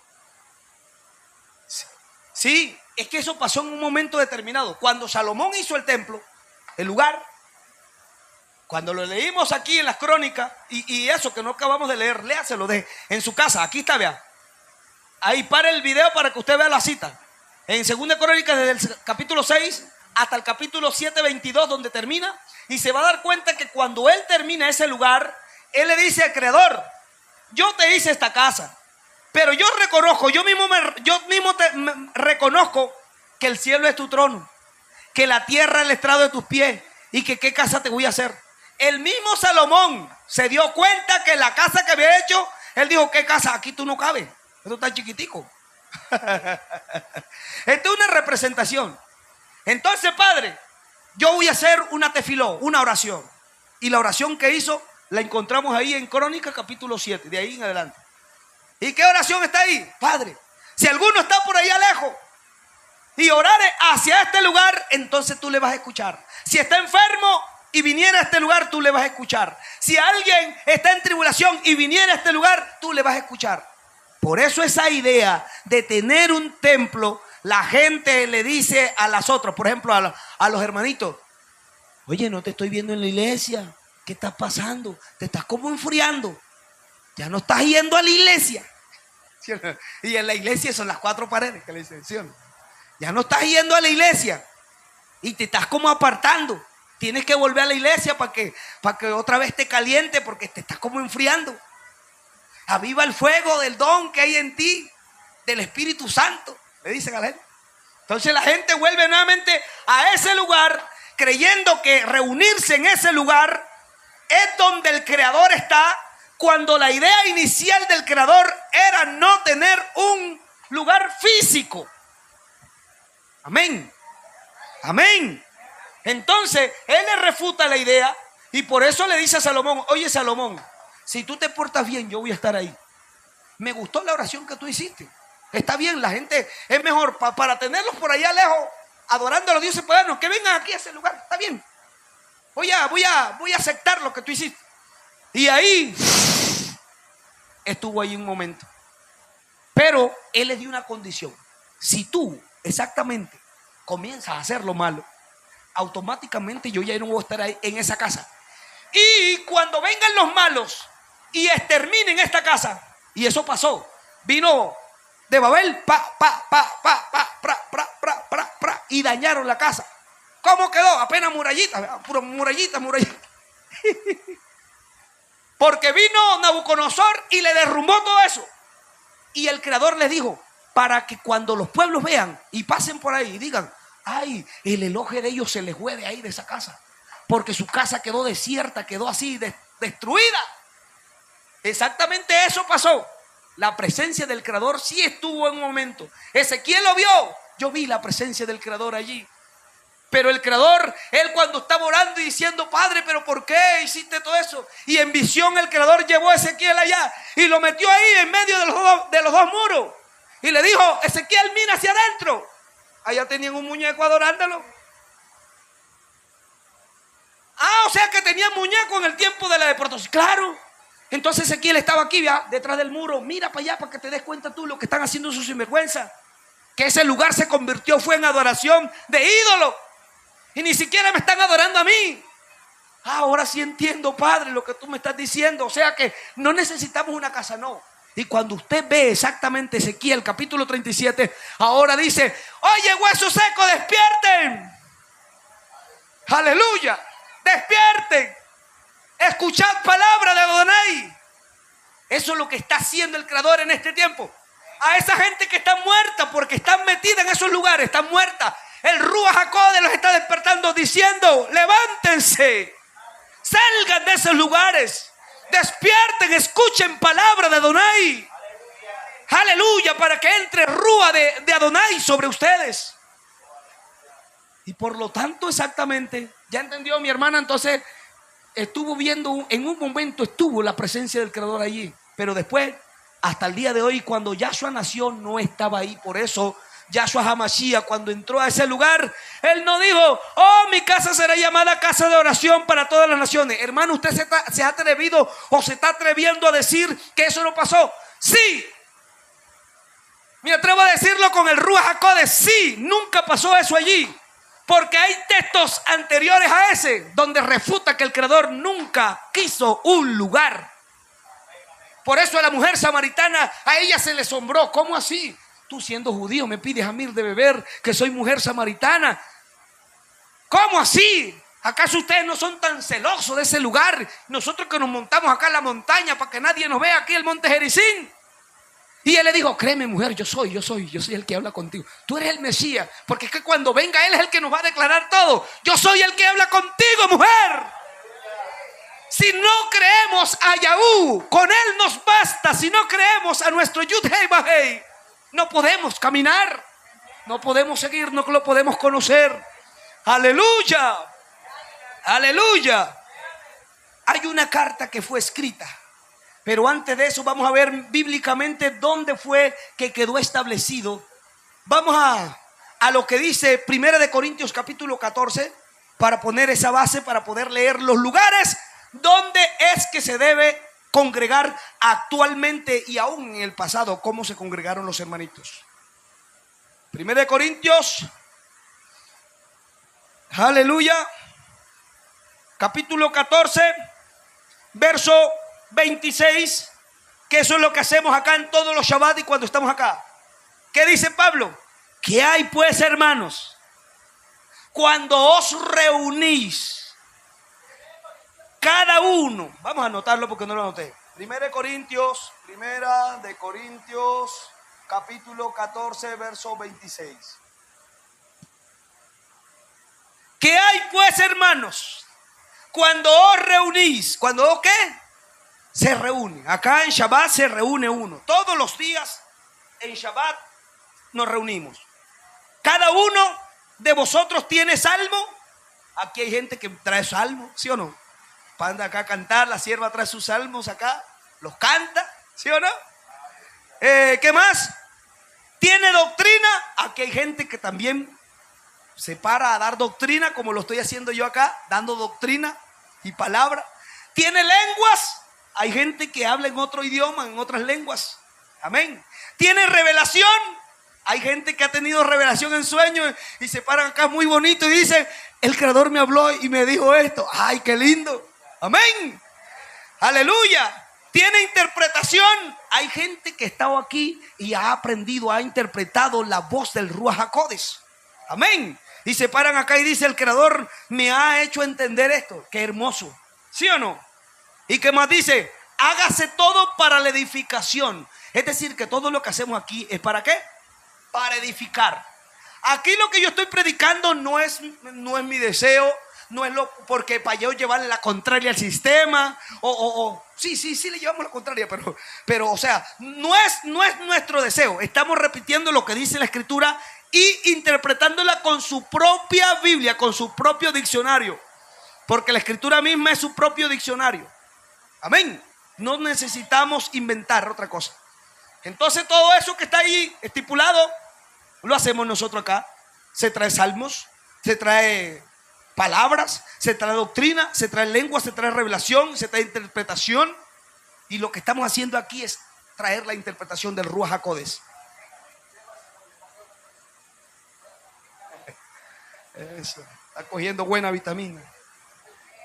Sí, es que eso pasó en un momento determinado. Cuando Salomón hizo el templo, el lugar, cuando lo leímos aquí en las crónicas, y eso que no acabamos de leer, léaselo en su casa, aquí está, vea. Ahí para el video para que usted vea la cita. En 2 Crónicas, desde el capítulo 6 hasta el capítulo 7, 22, donde termina. Y se va a dar cuenta que cuando él termina ese lugar, él le dice al creador: yo te hice esta casa, pero yo reconozco, yo mismo reconozco que el cielo es tu trono, que la tierra es el estrado de tus pies, y que qué casa te voy a hacer. El mismo Salomón se dio cuenta que la casa que había hecho, él dijo: ¿qué casa? Aquí tú no cabes, esto está chiquitico. Esta es una representación. Entonces, Padre, yo voy a hacer una tefiló, una oración. Y la oración que hizo la encontramos ahí en Crónicas capítulo 7, de ahí en adelante. ¿Y qué oración está ahí? Padre, si alguno está por allá lejos y orare hacia este lugar, entonces tú le vas a escuchar. Si está enfermo y viniera a este lugar, tú le vas a escuchar. Si alguien está en tribulación y viniera a este lugar, tú le vas a escuchar. Por eso esa idea de tener un templo, la gente le dice a las otras, por ejemplo a los hermanitos: oye, no te estoy viendo en la iglesia, ¿qué está pasando? Te estás como enfriando, ya no estás yendo a la iglesia. ¿Sí o no? Y en la iglesia son las 4 paredes que le dicen, ¿sí o no? Ya no estás yendo a la iglesia y te estás como apartando. Tienes que volver a la iglesia para que otra vez te caliente, porque te estás como enfriando. Aviva el fuego del don que hay en ti, del Espíritu Santo, le dicen a la gente. Entonces la gente vuelve nuevamente a ese lugar, creyendo que reunirse en ese lugar es donde el Creador está, cuando la idea inicial del Creador era no tener un lugar físico. Amén. Amén. Entonces él le refuta la idea, y por eso le dice a Salomón: oye, Salomón, si tú te portas bien, yo voy a estar ahí. Me gustó la oración que tú hiciste. Está bien, la gente es mejor para tenerlos por allá lejos, adorando a los dioses paganos, que vengan aquí a ese lugar. Está bien. Voy a aceptar lo que tú hiciste. Y ahí estuvo ahí un momento. Pero él le dio una condición: si tú exactamente comienzas a hacer lo malo, automáticamente yo ya no voy a estar ahí en esa casa. Y cuando vengan los malos y exterminen esta casa, y eso pasó, vino de Babel, y dañaron la casa. ¿Cómo quedó? Apenas murallitas, puro murallitas. Porque vino Nabucodonosor y le derrumbó todo eso. Y el Creador les dijo: para que cuando los pueblos vean y pasen por ahí y digan: ay, el elogio de ellos se les fue de ahí, de esa casa, porque su casa quedó desierta, quedó así destruida. Exactamente eso pasó. La presencia del Creador sí estuvo en un momento. Ezequiel lo vio. Yo vi la presencia del Creador allí. Pero el Creador, él cuando estaba orando y diciendo: Padre, ¿pero por qué hiciste todo eso? Y en visión el Creador llevó a Ezequiel allá y lo metió ahí en medio de los dos muros. Y le dijo: Ezequiel, mira hacia adentro. Allá tenían un muñeco adorándolo. O sea que tenían muñeco en el tiempo de la deportación. Claro. Entonces Ezequiel estaba aquí, ¿ya?, detrás del muro. Mira para allá para que te des cuenta tú lo que están haciendo sus sinvergüenza. Que ese lugar se convirtió, fue en adoración de ídolo. Y ni siquiera me están adorando a mí. Ahora sí entiendo, Padre, lo que tú me estás diciendo. O sea que no necesitamos una casa, no. Y cuando usted ve exactamente Ezequiel capítulo 37, ahora dice: oye, huesos secos, despierten. Aleluya, despierten. Escuchad palabra de Adonai. Eso es lo que está haciendo el Creador en este tiempo. A esa gente que está muerta, porque están metida en esos lugares, están muertas, el Ruach HaKodesh los está despertando diciendo: levántense, salgan de esos lugares, despierten, escuchen palabra de Adonai. Aleluya, para que entre Ruach de Adonai sobre ustedes. Y por lo tanto, exactamente, ¿ya entendió mi hermana? Entonces estuvo viendo, en un momento estuvo la presencia del Creador allí, pero después, hasta el día de hoy, cuando Yahshua nació, no estaba ahí. Por eso Yahshua HaMashiach, cuando entró a ese lugar, él no dijo: oh, mi casa será llamada casa de oración para todas las naciones. Hermano, ¿usted se ha atrevido o se está atreviendo a decir que eso no pasó? Sí. Me atrevo a decirlo con el Ruach HaKodesh. Sí, nunca pasó eso allí. Porque hay textos anteriores a ese donde refuta que el Creador nunca quiso un lugar. Por eso a la mujer samaritana, a ella se le asombró. ¿Cómo así? Tú siendo judío me pides a mí de beber, que soy mujer samaritana. ¿Cómo así? ¿Acaso ustedes no son tan celosos de ese lugar? Nosotros que nos montamos acá en la montaña para que nadie nos vea aquí el monte Gerizim. Y él le dijo, créeme mujer, yo soy el que habla contigo. Tú eres el Mesías, porque es que cuando venga él es el que nos va a declarar todo. Yo soy el que habla contigo, mujer. Si no creemos a Yahú, con él nos basta. Si no creemos a nuestro Yud-Hei Vah-Hei, no podemos caminar, no podemos seguir, no lo podemos conocer. Aleluya, aleluya. Hay una carta que fue escrita, pero antes de eso vamos a ver bíblicamente dónde fue que quedó establecido. Vamos a lo que dice 1 Corintios capítulo 14, para poner esa base, para poder leer los lugares donde es que se debe congregar actualmente y aún en el pasado, cómo se congregaron los hermanitos. 1 Corintios, aleluya, capítulo 14, verso 26, que eso es lo que hacemos acá en todos los Shabbat y cuando estamos acá. ¿Qué dice Pablo? ¿Qué hay pues, hermanos? Cuando os reunís, cada uno, vamos a anotarlo porque no lo anoté. Primera de Corintios, capítulo 14, verso 26. ¿Qué hay pues, hermanos? Cuando os reunís, ¿cuando os qué? Se reúne. Acá en Shabbat se reúne uno. Todos los días en Shabbat nos reunimos. Cada uno de vosotros tiene salmo. Aquí hay gente que trae salmo, ¿sí o no? Panda acá a cantar, la sierva trae sus salmos acá, los canta, ¿sí o no? ¿Qué más? ¿Tiene doctrina? Aquí hay gente que también se para a dar doctrina, como lo estoy haciendo yo acá, dando doctrina y palabra. ¿Tiene lenguas? Hay gente que habla en otro idioma, en otras lenguas. Amén. ¿Tiene revelación? Hay gente que ha tenido revelación en sueños y se paran acá muy bonito y dicen, el Creador me habló y me dijo esto. ¡Ay, qué lindo! Amén. Aleluya. ¿Tiene interpretación? Hay gente que ha estado aquí y ha aprendido, ha interpretado la voz del Ruach HaKodesh. Amén. Y se paran acá y dice, el Creador me ha hecho entender esto. Qué hermoso. ¿Sí o no? ¿Y qué más dice? Hágase todo para la edificación. Es decir, que todo lo que hacemos aquí es ¿para qué? Para edificar. Aquí lo que yo estoy predicando no es mi deseo, no es porque para yo llevarle la contraria al sistema, sí le llevamos la contraria, pero o sea, no es nuestro deseo. Estamos repitiendo lo que dice la Escritura y interpretándola con su propia Biblia, con su propio diccionario, porque la Escritura misma es su propio diccionario. Amén. No necesitamos inventar otra cosa. Entonces todo eso que está ahí estipulado lo hacemos nosotros acá. Se trae salmos, se trae palabras, se trae doctrina, se trae lengua, se trae revelación, se trae interpretación. Y lo que estamos haciendo aquí es traer la interpretación del Ruach HaKodesh. Eso, está cogiendo buena vitamina.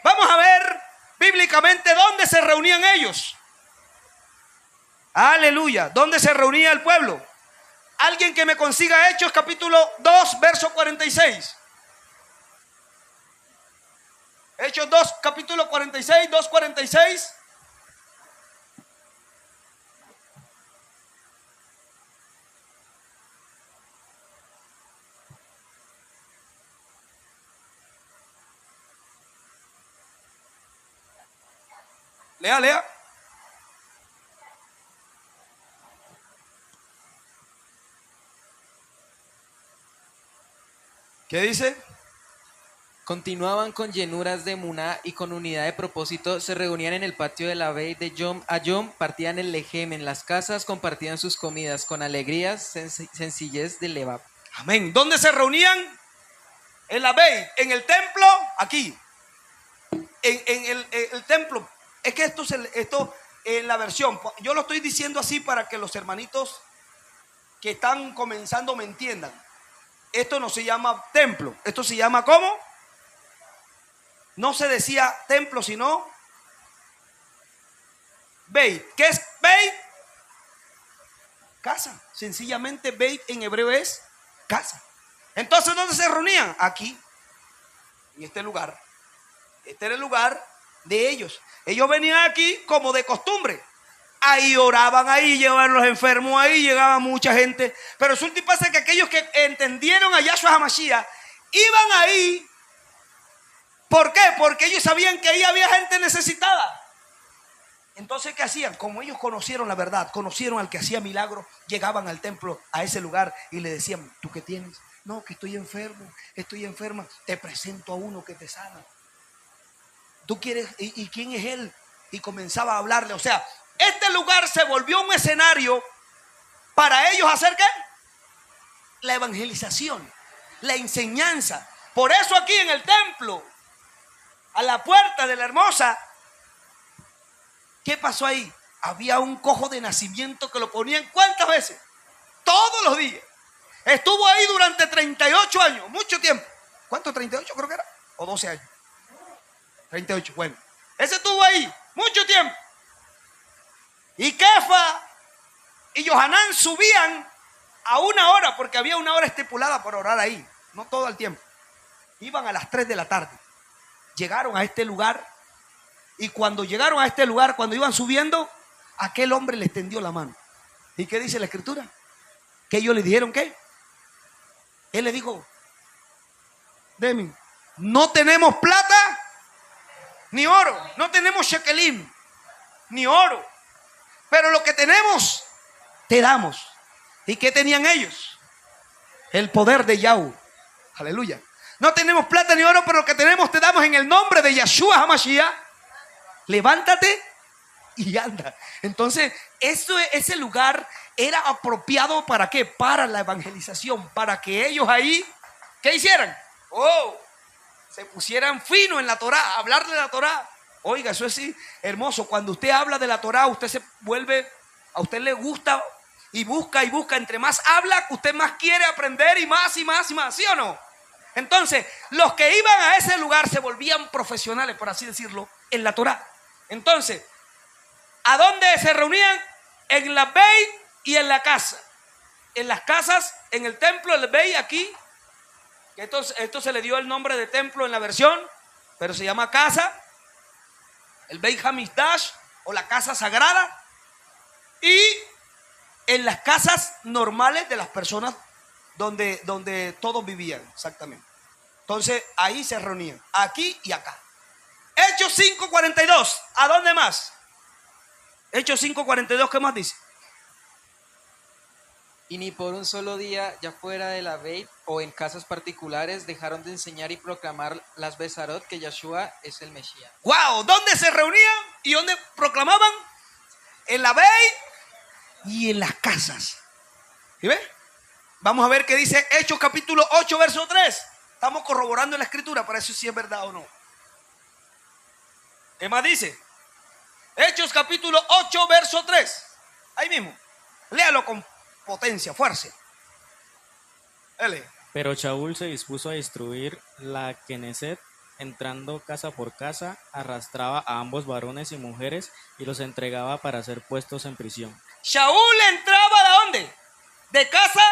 Vamos a ver bíblicamente dónde se reunían ellos. Aleluya. ¿Dónde se reunía el pueblo? Alguien que me consiga Hechos capítulo 2 verso 46. Hechos 2 capítulo 46, 2:46. Lea. ¿Qué dice? Continuaban con llenuras de Muná y con unidad de propósito, se reunían en el patio de la Beit de Yom a Yom, partían el lejem en las casas, compartían sus comidas con alegrías, sencillez de Levab. Amén. ¿Dónde se reunían? En la Beit, en el templo, aquí. En el templo. Es que esto en la versión, yo lo estoy diciendo así para que los hermanitos que están comenzando me entiendan. Esto no se llama templo, esto se llama ¿cómo? No se decía templo, sino Beit. ¿Qué es Beit? Casa. Sencillamente Beit en hebreo es casa. Entonces, ¿dónde se reunían? Aquí, en este lugar. Este era el lugar de ellos. Ellos venían aquí como de costumbre. Ahí oraban, ahí llevaban los enfermos, ahí llegaba mucha gente. Pero resulta y pasa que aquellos que entendieron a Yahshua HaMashiach iban ahí. ¿Por qué? Porque ellos sabían que ahí había gente necesitada. Entonces, ¿qué hacían? Como ellos conocieron la verdad, conocieron al que hacía milagros, llegaban al templo, a ese lugar, y le decían: ¿tú qué tienes? No, que estoy enfermo, estoy enferma. Te presento a uno que te sana. ¿Tú quieres? ¿Y quién es él? Y comenzaba a hablarle. O sea, este lugar se volvió un escenario para ellos hacer ¿qué? La evangelización, la enseñanza. Por eso aquí en el templo, a la puerta de la Hermosa, ¿qué pasó ahí? Había un cojo de nacimiento que lo ponían ¿cuántas veces? Todos los días. Estuvo ahí durante 38 años, mucho tiempo. ¿Cuánto? 38 creo que era. ¿O 12 años? 38, bueno. Ese estuvo ahí mucho tiempo. Y Kefa y Yohanan subían a una hora, porque había una hora estipulada para orar ahí. No todo el tiempo. Iban a las 3 de la tarde. Llegaron a este lugar. Y cuando llegaron a este lugar, cuando iban subiendo, aquel hombre les tendió la mano. ¿Y qué dice la escritura? Que ellos le dijeron ¿qué? Él le dijo: Demi, no tenemos plata ni oro, no tenemos shekelim ni oro, pero lo que tenemos te damos. ¿Y qué tenían ellos? El poder de Yahweh. Aleluya. No tenemos plata ni oro, pero lo que tenemos te damos en el nombre de Yahshua HaMashiach. Levántate y anda. Entonces, ese lugar era apropiado ¿para qué? Para la evangelización, para que ellos ahí, ¿qué hicieran? Se pusieran fino en la Torá, hablar de la Torá. Oiga, eso es sí, hermoso. Cuando usted habla de la Torá, usted se vuelve, a usted le gusta y busca, entre más habla, usted más quiere aprender y más y más y más, ¿sí o no? Entonces, los que iban a ese lugar se volvían profesionales, por así decirlo, en la Torá. Entonces, ¿a dónde se reunían? En la Beit y en la casa. En las casas, en el templo, el Beit aquí. Esto se le dio el nombre de templo en la versión, pero se llama casa. El Beit Hamikdash o la casa sagrada. Y en las casas normales de las personas donde todos vivían, exactamente. Entonces, ahí se reunían, aquí y acá. Hechos 5:42, ¿a dónde más? Hechos 5:42, ¿qué más dice? Y ni por un solo día, ya fuera de la Beit o en casas particulares, dejaron de enseñar y proclamar las Besarot que Yahshua es el Mesías. ¡Wow! ¿Dónde se reunían y dónde proclamaban? En la Beit y en las casas. ¿Sí ve? Vamos a ver qué dice Hechos capítulo 8, verso 3. Estamos corroborando la escritura para eso si es verdad o no. ¿Qué más dice? Hechos capítulo 8, verso 3. Ahí mismo. Léalo con potencia, fuerza. Dale. Pero Shaul se dispuso a destruir la Knesset, entrando casa por casa, arrastraba a ambos varones y mujeres y los entregaba para ser puestos en prisión. Shaul entraba ¿de dónde? De casa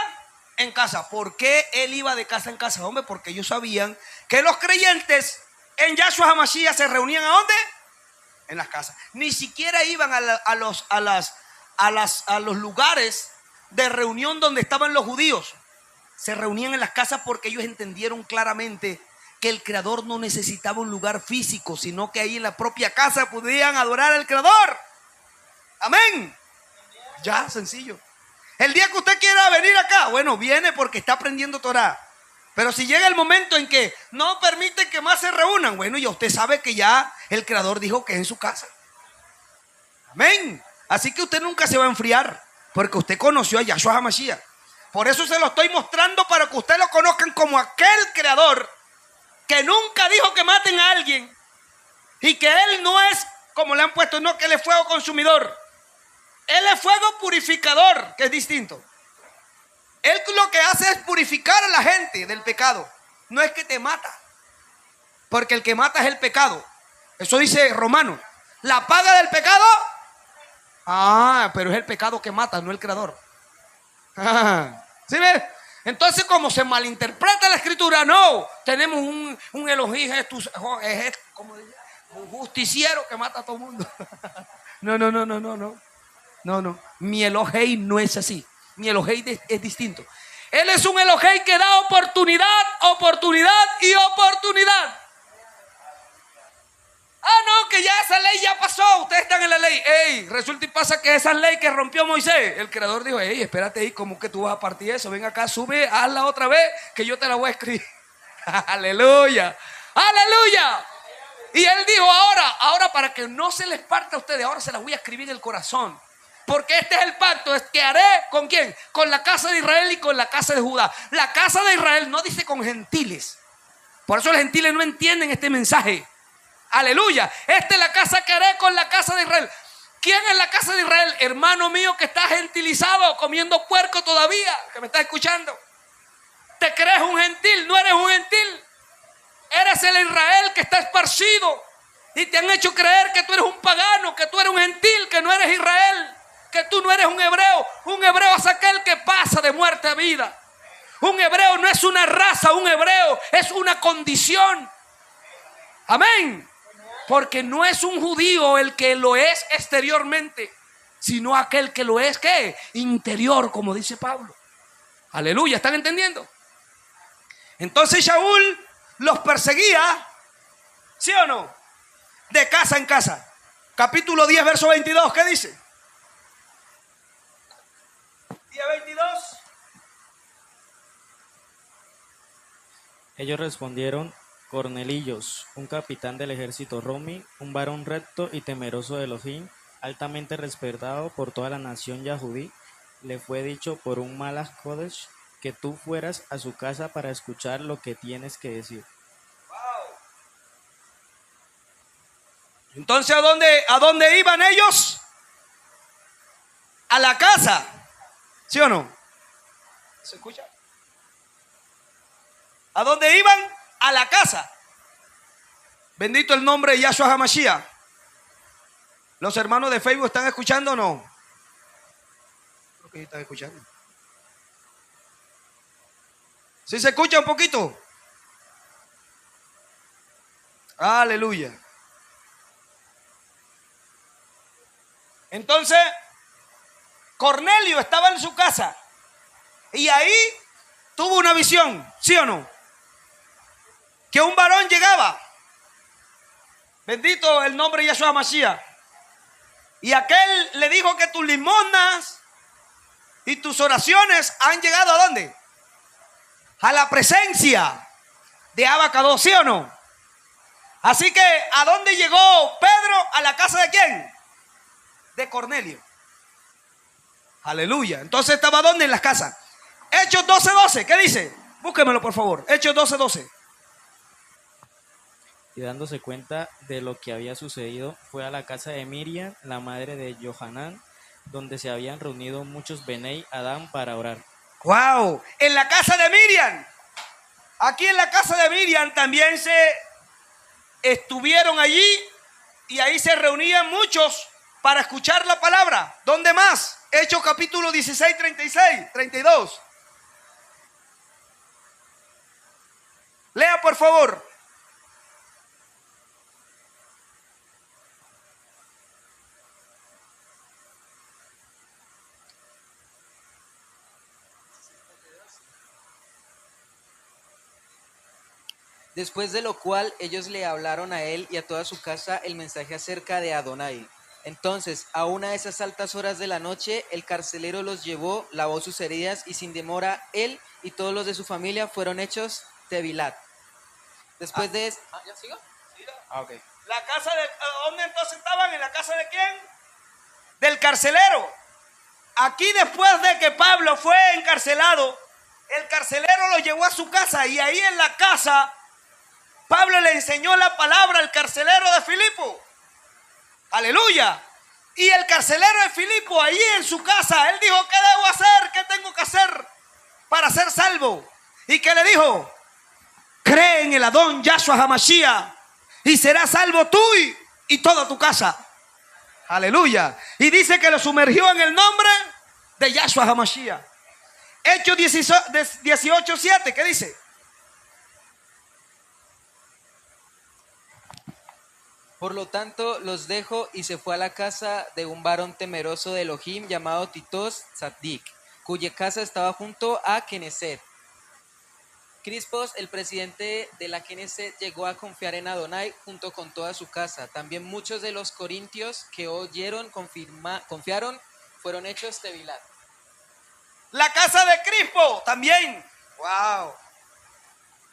en casa. ¿Por qué él iba de casa en casa? Hombre, porque ellos sabían que los creyentes en Yahshua HaMashiach se reunían ¿a dónde? En las casas. Ni siquiera iban a los lugares de reunión donde estaban los judíos. Se reunían en las casas porque ellos entendieron claramente que el Creador no necesitaba un lugar físico, sino que ahí en la propia casa podían adorar al Creador. Amén. Ya, sencillo. El día que usted quiera venir acá, bueno, viene porque está aprendiendo Torah. Pero si llega el momento en que no permite que más se reúnan, bueno, ya usted sabe que ya el Creador dijo que es en su casa. Amén. Así que usted nunca se va a enfriar, porque usted conoció a Yahshua HaMashiach. Por eso se lo estoy mostrando para que usted lo conozcan como aquel Creador que nunca dijo que maten a alguien y que Él no es, como le han puesto, no, que Él es fuego consumidor. Él es fuego purificador, que es distinto. Él lo que hace es purificar a la gente del pecado. No es que te mata, porque el que mata es el pecado. Eso dice Romanos. La paga del pecado, pero es el pecado que mata, no el Creador. ¿Sí ves? Entonces, como se malinterpreta la escritura, no, tenemos un Elohim, es como un justiciero que mata a todo el mundo. No. Mi Elohim no es así. Mi Elohim es distinto. Él es un Elohim que da oportunidad y oportunidad. No, que ya esa ley ya pasó. Ustedes están en la ley. Resulta y pasa que esa ley que rompió Moisés, el creador dijo, espérate ahí, ¿cómo que tú vas a partir eso? Ven acá, sube, hazla otra vez, que yo te la voy a escribir. Aleluya. Y él dijo, ahora para que no se les parta a ustedes, ahora se las voy a escribir en el corazón. Porque este es el pacto, es que haré ¿con quién? Con la casa de Israel y con la casa de Judá. La casa de Israel no dice con gentiles. Por eso los gentiles no entienden este mensaje. Aleluya. Esta es la casa que haré con la casa de Israel. ¿Quién es la casa de Israel? Hermano mío que está gentilizado, comiendo puerco todavía, que me está escuchando. ¿Te crees un gentil? No eres un gentil. Eres el Israel que está esparcido. Y te han hecho creer que tú eres un pagano, que tú eres un gentil, que no eres Israel, que tú no eres un hebreo. Un hebreo es aquel que pasa de muerte a vida. Un hebreo no es una raza, un hebreo es una condición. Amén. Porque no es un judío el que lo es exteriormente, sino aquel que lo es, ¿qué? Interior, como dice Pablo. Aleluya, ¿están entendiendo? Entonces Shaul los perseguía, ¿sí o no? De casa en casa. Capítulo 10, verso 22, ¿qué dice? 10:22. Ellos respondieron: Cornelillos, un capitán del ejército romí, un varón recto y temeroso de Elohim, altamente respetado por toda la nación yahudí, le fue dicho por un Malach Kodesh que tú fueras a su casa para escuchar lo que tienes que decir. Entonces, ¿a dónde iban ellos? A la casa. ¿Sí o no? ¿Se escucha? ¿A dónde iban? A la casa. Bendito el nombre de Yahshua HaMashiach. ¿Los hermanos de Facebook están escuchando o no? Creo que sí están escuchando. ¿Sí se escucha un poquito? Aleluya. Entonces, Cornelio estaba en su casa y ahí tuvo una visión, ¿sí o no? Que un varón llegaba, bendito el nombre de Yahshua HaMashiach, y aquel le dijo que tus limosnas y tus oraciones han llegado ¿a dónde? A la presencia de Abacados, ¿sí o no? Así que, ¿a dónde llegó Pedro? ¿A la casa de quién? De Cornelio. Aleluya. Entonces estaba ¿dónde? En las casas. Hechos 12:12, ¿qué dice? Búsquemelo por favor. Hechos 12:12. Y dándose cuenta de lo que había sucedido, fue a la casa de Miriam, la madre de Johanán, donde se habían reunido muchos Benei Adán para orar. ¡Wow! En la casa de Miriam. Aquí en la casa de Miriam también se estuvieron allí y ahí se reunían muchos para escuchar la palabra. ¿Dónde más? Hechos capítulo 16, 36, 32. Lea por favor. Después de lo cual ellos le hablaron a él y a toda su casa el mensaje acerca de Adonai. Entonces, a una de esas altas horas de la noche, el carcelero los llevó, lavó sus heridas y sin demora él y todos los de su familia fueron hechos tevilat. Después de eso... ¿Ya sigo? Ok. La casa de... ¿Dónde entonces estaban? ¿En la casa de quién? Del carcelero. Aquí después de que Pablo fue encarcelado, el carcelero lo llevó a su casa y ahí en la casa Pablo le enseñó la palabra al carcelero de Filipo. Aleluya. Y el carcelero de Filipo ahí en su casa, él dijo, ¿qué debo hacer? ¿Qué tengo que hacer para ser salvo? ¿Y qué le dijo? Cree en el Adón Yahshua HaMashiach y serás salvo tú y toda tu casa. Aleluya. Y dice que lo sumergió en el nombre de Yahshua HaMashiach. Hechos 18:7, ¿qué dice? Por lo tanto, los dejo y se fue a la casa de un varón temeroso de Elohim llamado Titos Tzaddik, cuya casa estaba junto a Knesset. Crispos, el presidente de la Knesset, llegó a confiar en Adonai junto con toda su casa. También muchos de los corintios que oyeron confiaron, fueron hechos tevilat. La casa de Crispo también. Wow.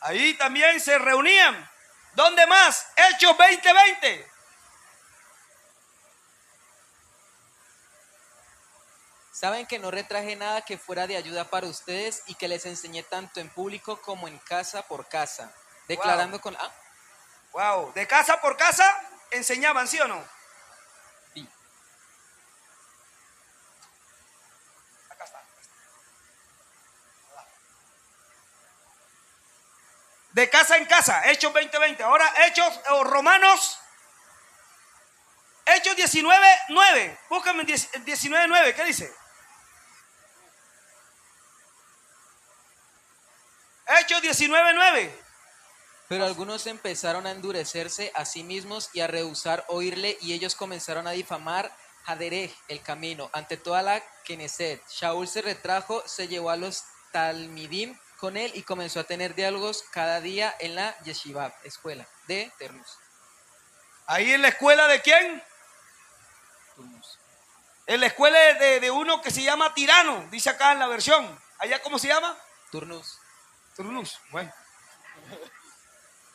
Ahí también se reunían. ¿Dónde más? Hechos 20:20. Saben que no retraje nada que fuera de ayuda para ustedes y que les enseñé tanto en público como en casa por casa, declarando con... Wow. De casa por casa enseñaban, ¿sí o no? Sí. Acá está. De casa en casa, Hechos 20:20. Ahora Hechos Romanos. Hechos 19:9. Búscame 19:9. ¿Qué dice? Hechos 19:9. Pero algunos empezaron a endurecerse a sí mismos y a rehusar oírle, y ellos comenzaron a difamar a Derech, el camino, ante toda la Knesset. Shaul se retrajo, se llevó a los talmidim con él y comenzó a tener diálogos cada día en la yeshiva, escuela de Turnus. Ahí en la escuela de quién? En la escuela de uno que se llama Tirano, dice acá en la versión. ¿Allá cómo se llama? Turnus. Turnus, bueno.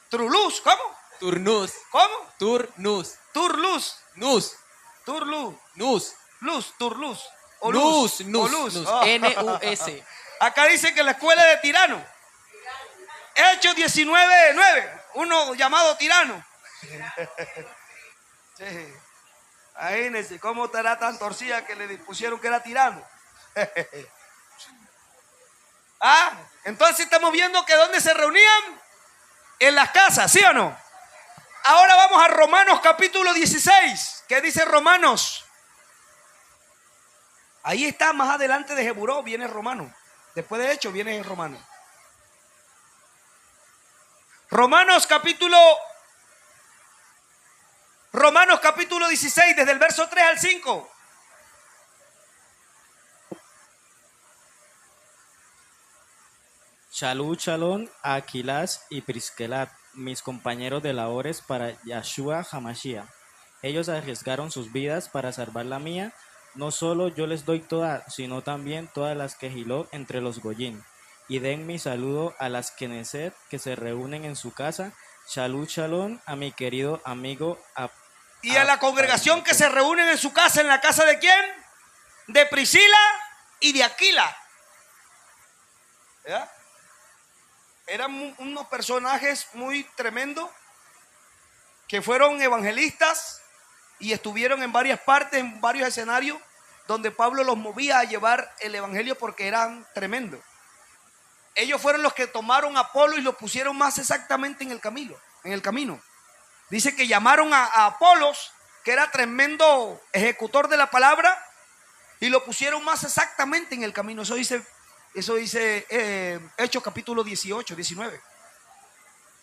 Truluz, ¿cómo? Turnus. ¿Cómo? Turnus. Turluz. Nus. Turluz. Nus. Luz, Turluz. O Nus. luz. Nus. O luz. Nus. Oh. N-U-S. Acá dice que la escuela de Tirano. Hechos 19:9. Uno llamado Tirano. Sí. Imagínense cómo estará tan torcida que le pusieron que era tirano. Entonces estamos viendo que ¿dónde se reunían? En las casas, ¿sí o no? Ahora vamos a Romanos capítulo 16. ¿Qué dice Romanos? Ahí está, más adelante de Jeburó viene Romano. Después de Hechos viene Romano. Romanos capítulo 16, desde el verso 3 al 5. Shalú, Shalom a Aquilás y Prisquelat, mis compañeros de labores para Yahshua Hamashiach. Ellos arriesgaron sus vidas para salvar la mía. No solo yo les doy toda, sino también todas las que Giló entre los Goyín. Y den mi saludo a las Knesset que se reúnen en su casa. Shalú, Shalom a mi querido amigo y a la congregación que se reúnen en su casa. ¿En la casa de quién? De Priscila y de Aquila. ¿Ya? Eran unos personajes muy tremendos que fueron evangelistas y estuvieron en varias partes, en varios escenarios donde Pablo los movía a llevar el evangelio porque eran tremendos. Ellos fueron los que tomaron a Apolo y lo pusieron más exactamente en el camino. Dice que llamaron a Apolos, que era tremendo ejecutor de la palabra, y lo pusieron más exactamente en el camino. Eso dice Hechos capítulo 18, 19.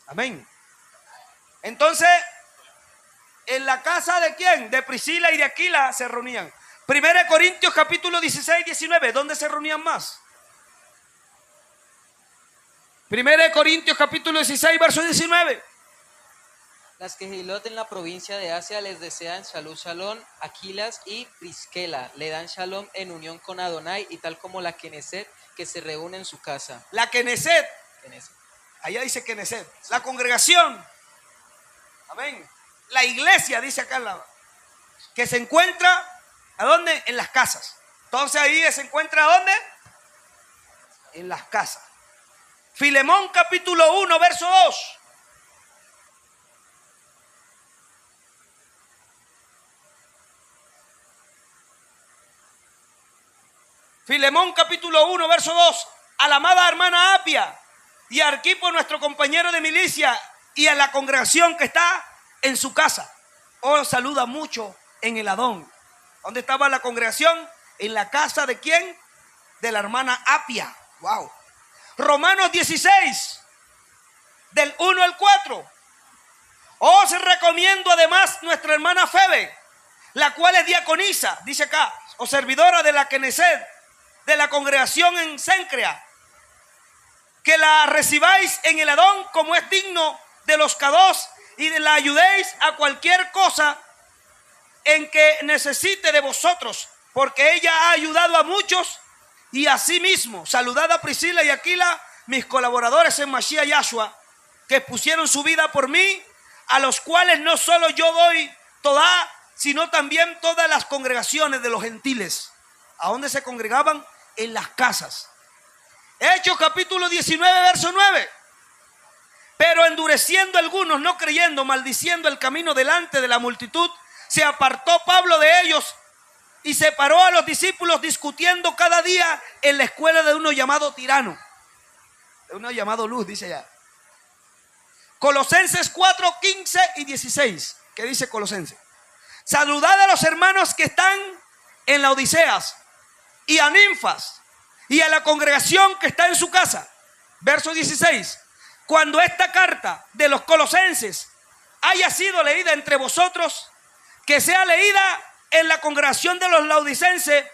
Amén. Entonces, ¿en la casa de quién? De Priscila y de Aquila se reunían. 1 Corintios capítulo 16, 19. ¿Dónde se reunían más? 1 Corintios capítulo 16, verso 19. Las que Gilot en la provincia de Asia les desean Shalú, Shalom, Aquilas y Prisquela. Le dan Shalom en unión con Adonai y tal como la Knesset que se reúne en su casa. La Knesset. Allá dice Knesset. Sí. La congregación. Amén. La iglesia, dice acá, que se encuentra, ¿a dónde? En las casas. Entonces ahí se encuentra, ¿a dónde? En las casas. Filemón capítulo 1, verso 2. Filemón capítulo 1, verso 2. A la amada hermana Apia y a Arquipo, nuestro compañero de milicia, y a la congregación que está en su casa. Os saluda mucho en el Adón. ¿Dónde estaba la congregación? En la casa de quién? De la hermana Apia. Wow. Romanos 16, del 1 al 4. Os recomiendo además nuestra hermana Febe, la cual es diaconisa, dice acá, o servidora de la Knesset, de la congregación en Cencrea, que la recibáis en el Adón como es digno de los K2 y la ayudéis a cualquier cosa en que necesite de vosotros, porque ella ha ayudado a muchos y a sí mismo. Saludad a Priscila y Aquila, mis colaboradores en Mashiach Yahshua, que pusieron su vida por mí, a los cuales no solo yo doy toda, sino también todas las congregaciones de los gentiles. ¿A dónde se congregaban? En las casas. Hechos capítulo 19, verso 9. Pero endureciendo algunos, no creyendo, maldiciendo el camino delante de la multitud, se apartó Pablo de ellos y separó a los discípulos, discutiendo cada día en la escuela de uno llamado Tirano, de uno llamado Luz, dice ya. Colosenses 4, 15 y 16. ¿Qué dice Colosenses? Saludad a los hermanos que están en la Odiseas y a Ninfas y a la congregación que está en su casa. Verso 16. Cuando esta carta de los colosenses haya sido leída entre vosotros, que sea leída en la congregación de los laodicenses,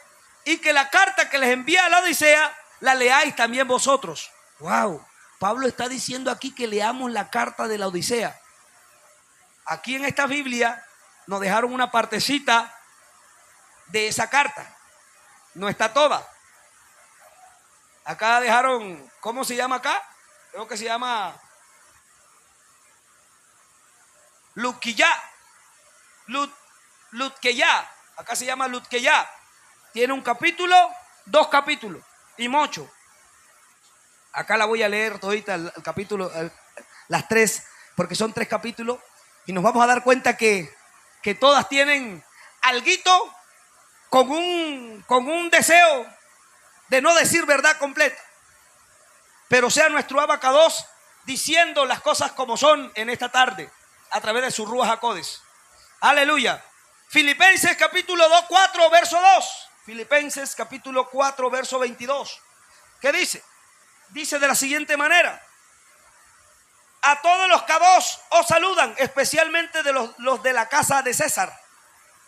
y que la carta que les envía a la Odisea la leáis también vosotros. Wow. Pablo está diciendo aquí que leamos la carta de la Odisea. Aquí en esta Biblia nos dejaron una partecita de esa carta. No está toda. Acá dejaron, ¿cómo se llama acá? Creo que se llama Lutquiyá. Lutquiyá. Acá se llama Lutquiyá. Tiene un capítulo, 2 capítulos y mucho. Acá la voy a leer todita, el capítulo, las 3, porque son 3 capítulos, y nos vamos a dar cuenta que todas tienen alguito con un deseo de no decir verdad completa. Pero sea nuestro abacados diciendo las cosas como son en esta tarde, a través de su Ruach HaKodesh. Aleluya. Filipenses capítulo 2, 4, verso 2. Filipenses capítulo 4, verso 22. ¿Qué dice? Dice de la siguiente manera: a todos los K2 os saludan, especialmente de los de la casa de César.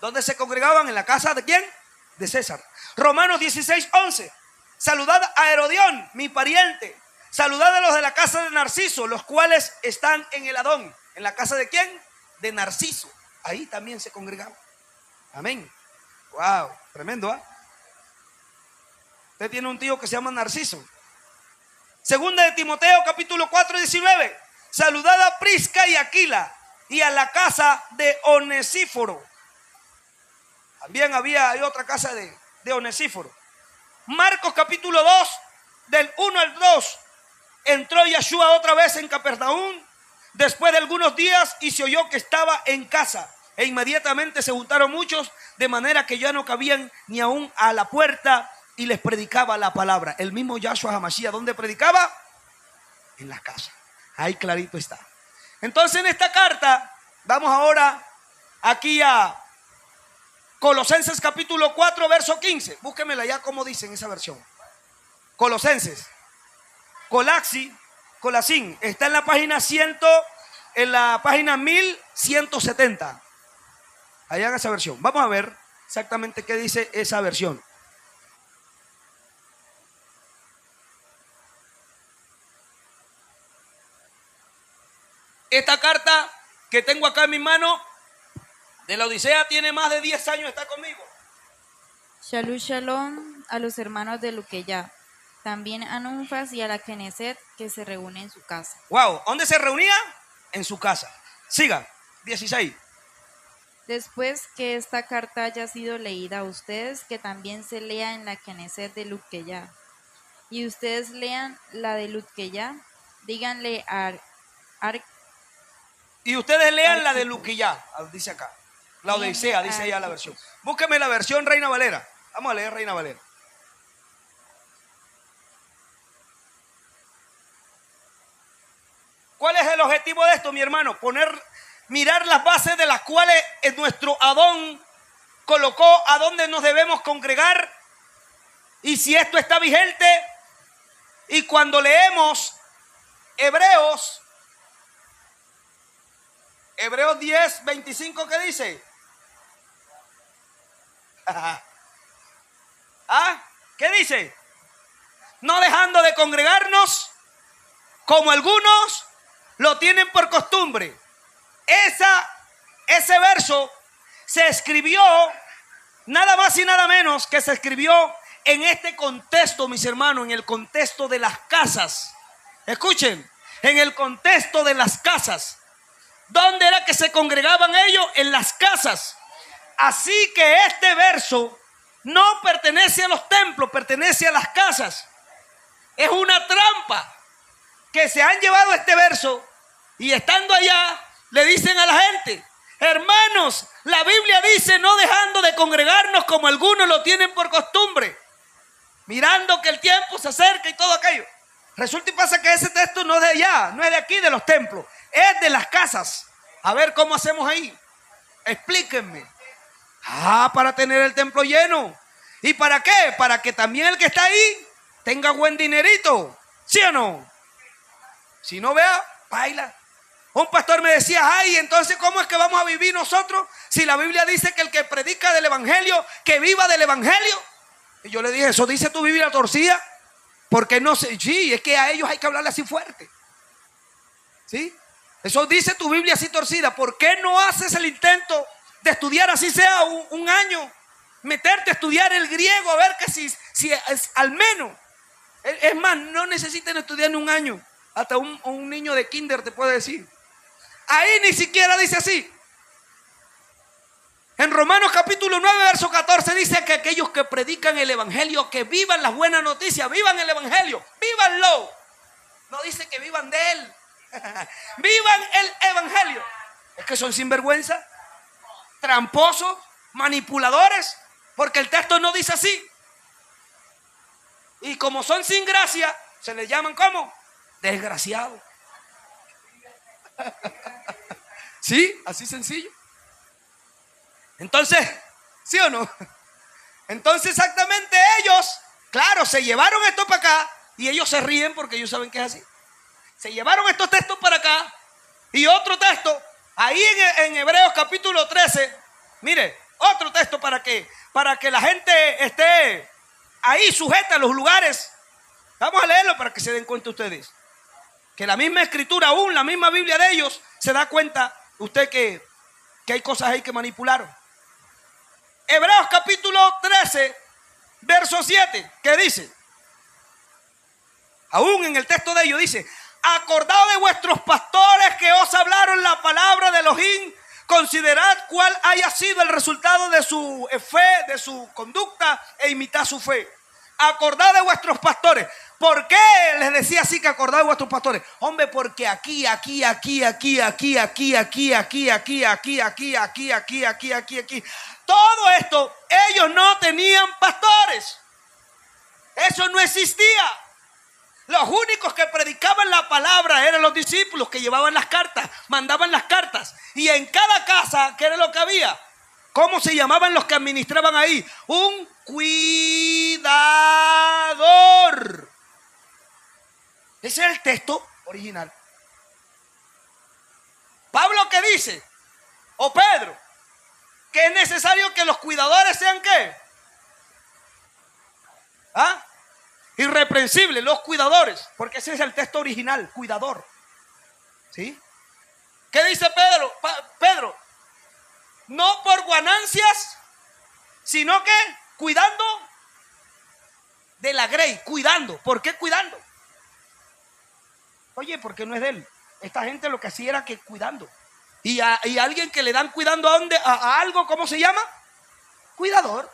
¿Dónde se congregaban? ¿En la casa de quién? De César. Romanos 16, 11. Saludad a Herodión, mi pariente. Saludad a los de la casa de Narciso, los cuales están en el Adón. ¿En la casa de quién? De Narciso. Ahí también se congregaban. Amén. Wow, tremendo, ¿eh? Usted tiene un tío que se llama Narciso. Segunda de Timoteo capítulo 4, 19. Saludad a Prisca y Aquila y a la casa de Onesíforo. También hay otra casa de Onesíforo. Marcos capítulo 2, del 1 al 2. Entró Yeshua otra vez en Capernaum después de algunos días y se oyó que estaba en casa. E inmediatamente se juntaron muchos, de manera que ya no cabían ni aún a la puerta, y les predicaba la palabra. El mismo Yahshua HaMashiach, ¿dónde predicaba? En la casa. Ahí clarito está. Entonces en esta carta, vamos ahora aquí a Colosenses capítulo 4, verso 15. Búsquemela ya como dice en esa versión. Colosenses. Colasín. Está en la página 1170. Allá en esa versión. Vamos a ver exactamente qué dice esa versión. Esta carta que tengo acá en mi mano de la Odisea tiene más de 10 años, está conmigo. Shalom, shalom a los hermanos de Luqueyá, también a Ninfas y a la Knesset que se reúne en su casa. Wow, ¿dónde se reunía? En su casa. Siga, 16. Después que esta carta haya sido leída a ustedes, que también se lea en la Knesset de Luqueyá. Y ustedes lean la de Luqueyá, díganle y ustedes lean la de Luquiyá, dice acá. La Odisea, dice allá la versión. Búsqueme la versión Reina Valera. Vamos a leer Reina Valera. ¿Cuál es el objetivo de esto, mi hermano? Mirar las bases de las cuales nuestro Adón colocó a dónde nos debemos congregar, y si esto está vigente Y cuando leemos Hebreos 10, 25, ¿qué dice? ¿Qué dice? No dejando de congregarnos, como algunos lo tienen por costumbre. Ese verso se escribió, nada más y nada menos que se escribió en este contexto, mis hermanos, en el contexto de las casas. Escuchen, en el contexto de las casas. ¿Dónde era que se congregaban ellos? En las casas. Así que este verso no pertenece a los templos, pertenece a las casas. Es una trampa que se han llevado este verso y estando allá le dicen a la gente: hermanos, la Biblia dice no dejando de congregarnos como algunos lo tienen por costumbre, mirando que el tiempo se acerca y todo aquello. Resulta y pasa que ese texto no es de allá, no es de aquí de los templos, es de las casas. A ver cómo hacemos ahí. Explíquenme. Para tener el templo lleno. ¿Y para qué? Para que también el que está ahí tenga buen dinerito. ¿Sí o no? Si no, vea, baila. Un pastor me decía: ay, entonces ¿cómo es que vamos a vivir nosotros si la Biblia dice que el que predica del evangelio, que viva del evangelio? Y yo le dije: ¿eso dice tu Biblia torcida? Porque no sé, sí, es que a ellos hay que hablarle así fuerte. ¿Sí? Eso dice tu Biblia así torcida. ¿Por qué no haces el intento de estudiar así sea un año? Meterte a estudiar el griego, a ver que si es, al menos. Es más, no necesitan estudiar ni un año. Hasta un niño de kinder te puede decir. Ahí ni siquiera dice así. En Romanos capítulo 9, verso 14 dice que aquellos que predican el evangelio, que vivan las buenas noticias, vivan el evangelio, vívanlo. No dice que vivan de él. Vivan el evangelio. Es que son sinvergüenza, tramposos, manipuladores, porque el texto no dice así. Y como son sin gracia, se les llaman ¿cómo? Desgraciados. ¿Sí? Así sencillo. Entonces, ¿sí o no? Entonces exactamente ellos, claro, se llevaron esto para acá y ellos se ríen porque ellos saben que es así. Se llevaron estos textos para acá y otro texto, ahí en Hebreos capítulo 13, mire, otro texto para que la gente esté ahí sujeta a los lugares. Vamos a leerlo para que se den cuenta ustedes. Que la misma escritura, aún la misma Biblia de ellos, se da cuenta usted que hay cosas ahí que manipularon. Hebreos capítulo 13, verso 7, ¿qué dice? Aún en el texto de ellos dice: acordad de vuestros pastores que os hablaron la palabra de Elohim, considerad cuál haya sido el resultado de su fe, de su conducta, e imitad su fe. Acordad de vuestros pastores. ¿Por qué les decía así que acordad de vuestros pastores? Hombre, porque aquí, todo esto, ellos no tenían pastores. Eso no existía. Los únicos que predicaban la palabra eran los discípulos que llevaban las cartas, mandaban las cartas. Y en cada casa, ¿qué era lo que había? ¿Cómo se llamaban los que administraban ahí? Un cuidador. Ese es el texto original. Pablo, ¿qué dice? O Pedro, que es necesario que los cuidadores sean ¿qué? Irreprensibles, los cuidadores, porque ese es el texto original, cuidador. ¿Sí? ¿Qué dice Pedro? Pedro, no por ganancias, sino que cuidando de la grey, cuidando. ¿Por qué cuidando? Oye, porque no es de él. Esta gente lo que hacía era que cuidando. Y alguien que le dan cuidando a algo, ¿cómo se llama? Cuidador.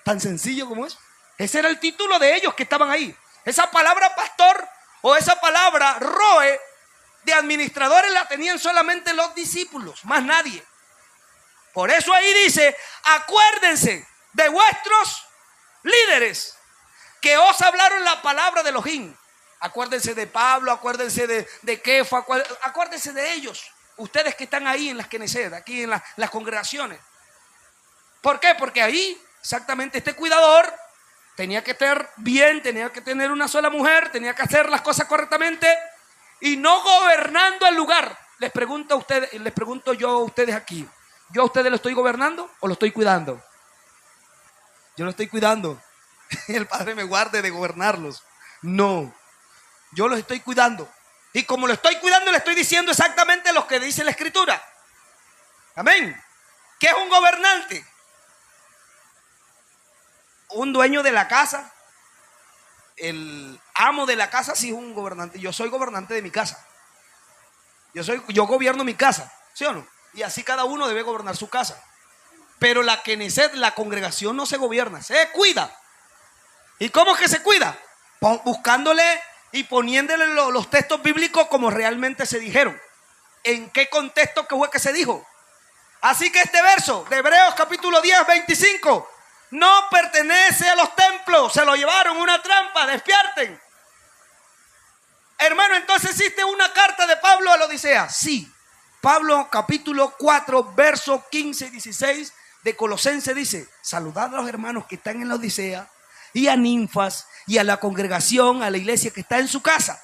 Tan sencillo como eso. Ese era el título de ellos que estaban ahí. Esa palabra pastor o esa palabra roe de administradores la tenían solamente los discípulos, más nadie. Por eso ahí dice: acuérdense de vuestros líderes que os hablaron la palabra de Elohim. Acuérdense de Pablo, acuérdense de Kefa, acuérdense de ellos. Ustedes que están ahí en las Knesset, aquí en las congregaciones. ¿Por qué? Porque ahí exactamente este cuidador Tenía que estar bien, tenía que tener una sola mujer, tenía que hacer las cosas correctamente y no gobernando el lugar. Les pregunto yo a ustedes aquí, ¿yo a ustedes lo estoy gobernando o lo estoy cuidando? Yo lo estoy cuidando. El Padre me guarde de gobernarlos. No, yo los estoy cuidando. Y como lo estoy cuidando, le estoy diciendo exactamente lo que dice la Escritura. Amén. ¿Qué es un gobernante? Un dueño de la casa. El amo de la casa sí es un gobernante. Yo soy gobernante de mi casa. Yo gobierno mi casa, ¿sí o no? Y así cada uno debe gobernar su casa. Pero la Knesset, la congregación, no se gobierna, se cuida. ¿Y cómo es que se cuida? Buscándole y poniéndole los textos bíblicos como realmente se dijeron. ¿En qué contexto que fue que se dijo? Así que este verso de Hebreos capítulo 10, 25, no pertenece a los templos, se lo llevaron, una trampa, despierten. Hermano, entonces existe una carta de Pablo a la Odisea. Sí, Pablo capítulo 4, verso 15 y 16 de Colosenses dice: saludad a los hermanos que están en la Odisea y a Ninfas y a la congregación, a la iglesia que está en su casa.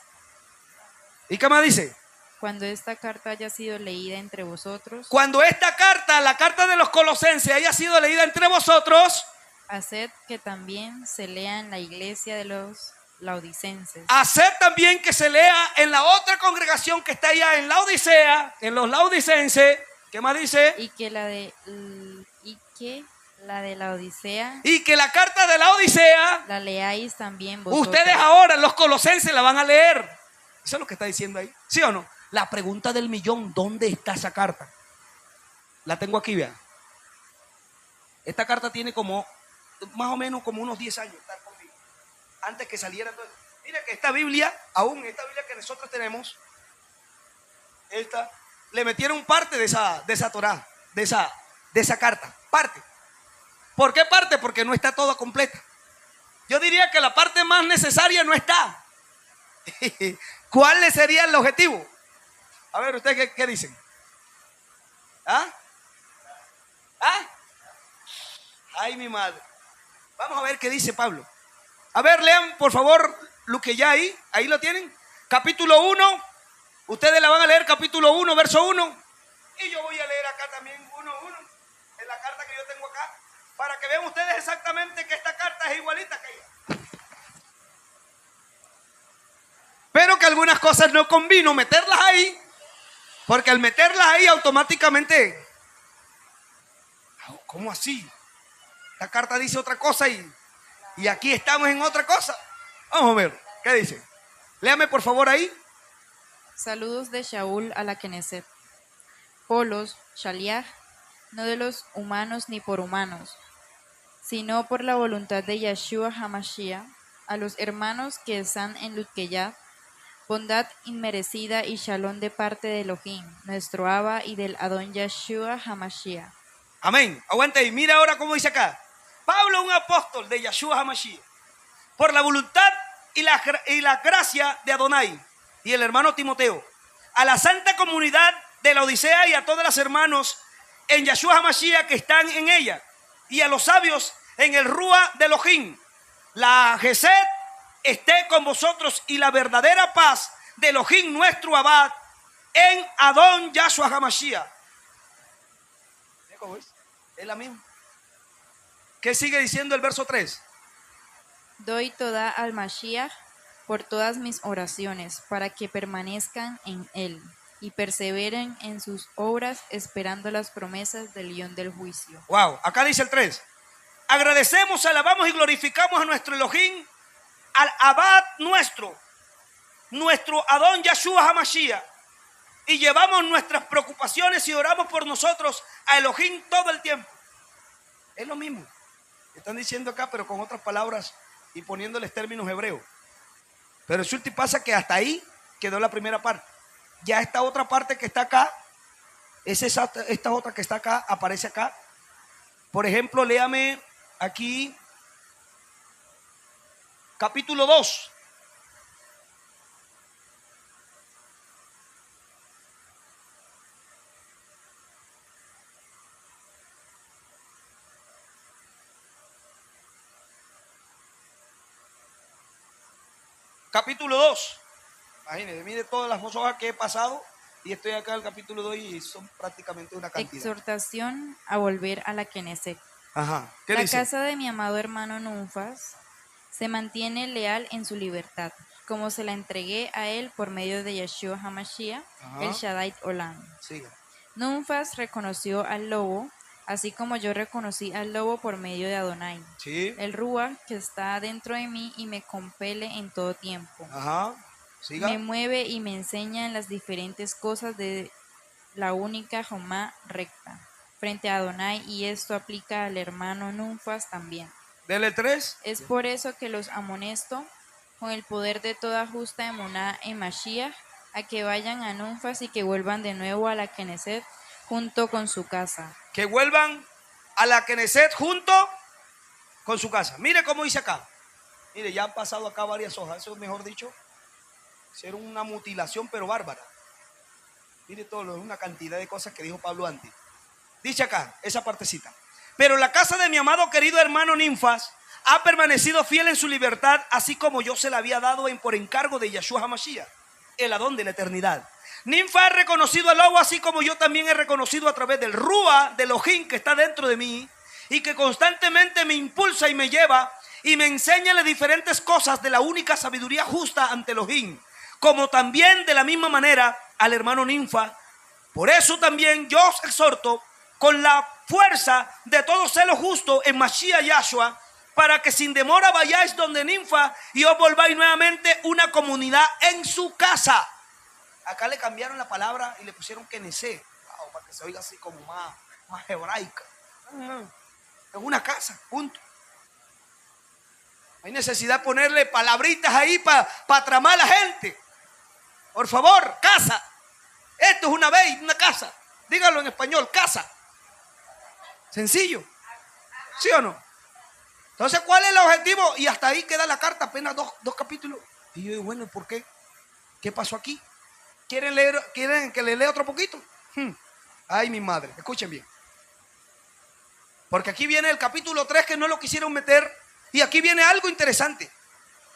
¿Y qué más dice? Cuando esta carta haya sido leída entre vosotros, Cuando esta carta, la carta de los Colosenses, haya sido leída entre vosotros, haced que también se lea en la iglesia de los laodicenses. haced también que se lea en la otra congregación que está allá en la Odisea, en los laodicenses. ¿Qué más dice? Y que la de la Odisea Y que la carta de la Odisea, la leáis también vosotros. ustedes ahora, los Colosenses, la van a leer. Eso es lo que está diciendo ahí, ¿sí o no? La pregunta del millón: ¿dónde está esa carta? La tengo aquí, vean. Esta carta tiene como, más o menos como unos 10 años estar conmigo, antes que saliera todo. Mira que esta Biblia, aún esta Biblia que nosotros tenemos, esta, le metieron parte de esa Torá, de esa carta, parte. ¿Por qué parte? Porque no está toda completa. Yo diría que la parte más necesaria no está. ¿Cuál sería el objetivo? A ver, ¿ustedes qué dicen? ¿Ah? ¿Ah? Ay, mi madre. Vamos a ver qué dice Pablo. A ver, lean por favor lo que ya ahí lo tienen. Capítulo 1. Ustedes la van a leer, capítulo 1, verso 1. Y yo voy a leer acá también 1, en la carta que yo tengo acá, para que vean ustedes exactamente que esta carta es igualita que ella. Pero que algunas cosas no convino meterlas ahí, porque al meterlas ahí automáticamente, ¿cómo así? La carta dice otra cosa y aquí estamos en otra cosa. Vamos a ver, ¿qué dice? Léame por favor ahí. Saludos de Shaul a la Knesset. Polos, Shaliach, no de los humanos ni por humanos, sino por la voluntad de Yeshua Hamashiach, a los hermanos que están en Lutkeya, bondad inmerecida y shalom de parte de Elohim, nuestro Abba, y del Adón Yeshua Hamashiach. Amén. Aguanta ahí. Mira ahora cómo dice acá. Pablo, un apóstol de Yeshua Hamashiach, por la voluntad y la gracia de Adonai, y el hermano Timoteo, a la santa comunidad de la Odisea y a todos los hermanos en Yeshua Hamashiach que están en ella, y a los sabios en el Rúa de Elohim. La Gesed esté con vosotros y la verdadera paz de Elohim nuestro Abad en Adón Yeshua Hamashiach. ¿Cómo es? Es la misma. ¿Qué sigue diciendo el verso 3? Doy toda al Mashiach por todas mis oraciones, para que permanezcan en él y perseveren en sus obras, esperando las promesas del guión del juicio. Wow, acá dice el 3. Agradecemos, alabamos y glorificamos a nuestro Elohim, al Abad nuestro Adón Yeshua Hamashiach, y llevamos nuestras preocupaciones y oramos por nosotros a Elohim todo el tiempo. Es lo mismo. Están diciendo acá, pero con otras palabras y poniéndoles términos hebreos. Pero resulta y pasa que hasta ahí quedó la primera parte. Ya esta otra parte que está acá, esta otra que está acá, aparece acá. Por ejemplo, léame aquí capítulo 2. capítulo 2. Imagínense, mire todas las hojas que he pasado y estoy acá en el capítulo 2 y son prácticamente una cantidad. Exhortación a volver a la Knesset. Ajá. ¿Qué La dice? casa de mi amado hermano Nunfas se mantiene leal en su libertad, como se la entregué a él por medio de Yeshua HaMashiach, Ajá. el Shaddai Olam. Siga. Nunfas reconoció al lobo, así como yo reconocí al lobo por medio de Adonai. Sí. El Rúa que está dentro de mí y me compele en todo tiempo. Ajá. Siga. Me mueve y me enseña en las diferentes cosas de la única Jomá recta, frente a Adonai, y esto aplica al hermano Nunfas también. Dele 3. Es por eso que los amonesto con el poder de toda justa emuná en Mashiach, a que vayan a Nunfas y que vuelvan de nuevo a la Knesset junto con su casa. Que vuelvan a la Knesset junto con su casa. Mire cómo dice acá. Mire, ya han pasado acá varias hojas. Eso, mejor dicho, hicieron una mutilación pero bárbara. Mire todo, una cantidad de cosas que dijo Pablo antes. Dice acá, esa partecita. Pero la casa de mi amado querido hermano Ninfas ha permanecido fiel en su libertad, así como yo se la había dado por encargo de Yeshua HaMashiach, el Adón de la eternidad. Ninfa ha reconocido al lobo, así como yo también he reconocido a través del Rúa, del Elohim que está dentro de mí, y que constantemente me impulsa y me lleva, y me enseña las diferentes cosas de la única sabiduría justa ante Elohim, como también de la misma manera al hermano Ninfa. Por eso también yo os exhorto con la fuerza de todo celo justo en Mashiach Yahshua, para que sin demora vayáis donde Ninfa y os volváis nuevamente una comunidad en su casa. Acá le cambiaron la palabra y le pusieron Knesset, para que se oiga así como más hebraica. Es una casa, punto. Hay necesidad de ponerle palabritas ahí para tramar a la gente. Por favor, casa. Esto es una vez, una casa. Díganlo en español, casa. Sencillo. ¿Sí o no? Entonces, ¿cuál es el objetivo? Y hasta ahí queda la carta, apenas dos capítulos. Y yo digo, bueno, ¿por qué? ¿Qué pasó aquí? ¿Quieren que le lea otro poquito? Ay, mi madre, escuchen bien. Porque aquí viene el capítulo 3 que no lo quisieron meter. Y aquí viene algo interesante.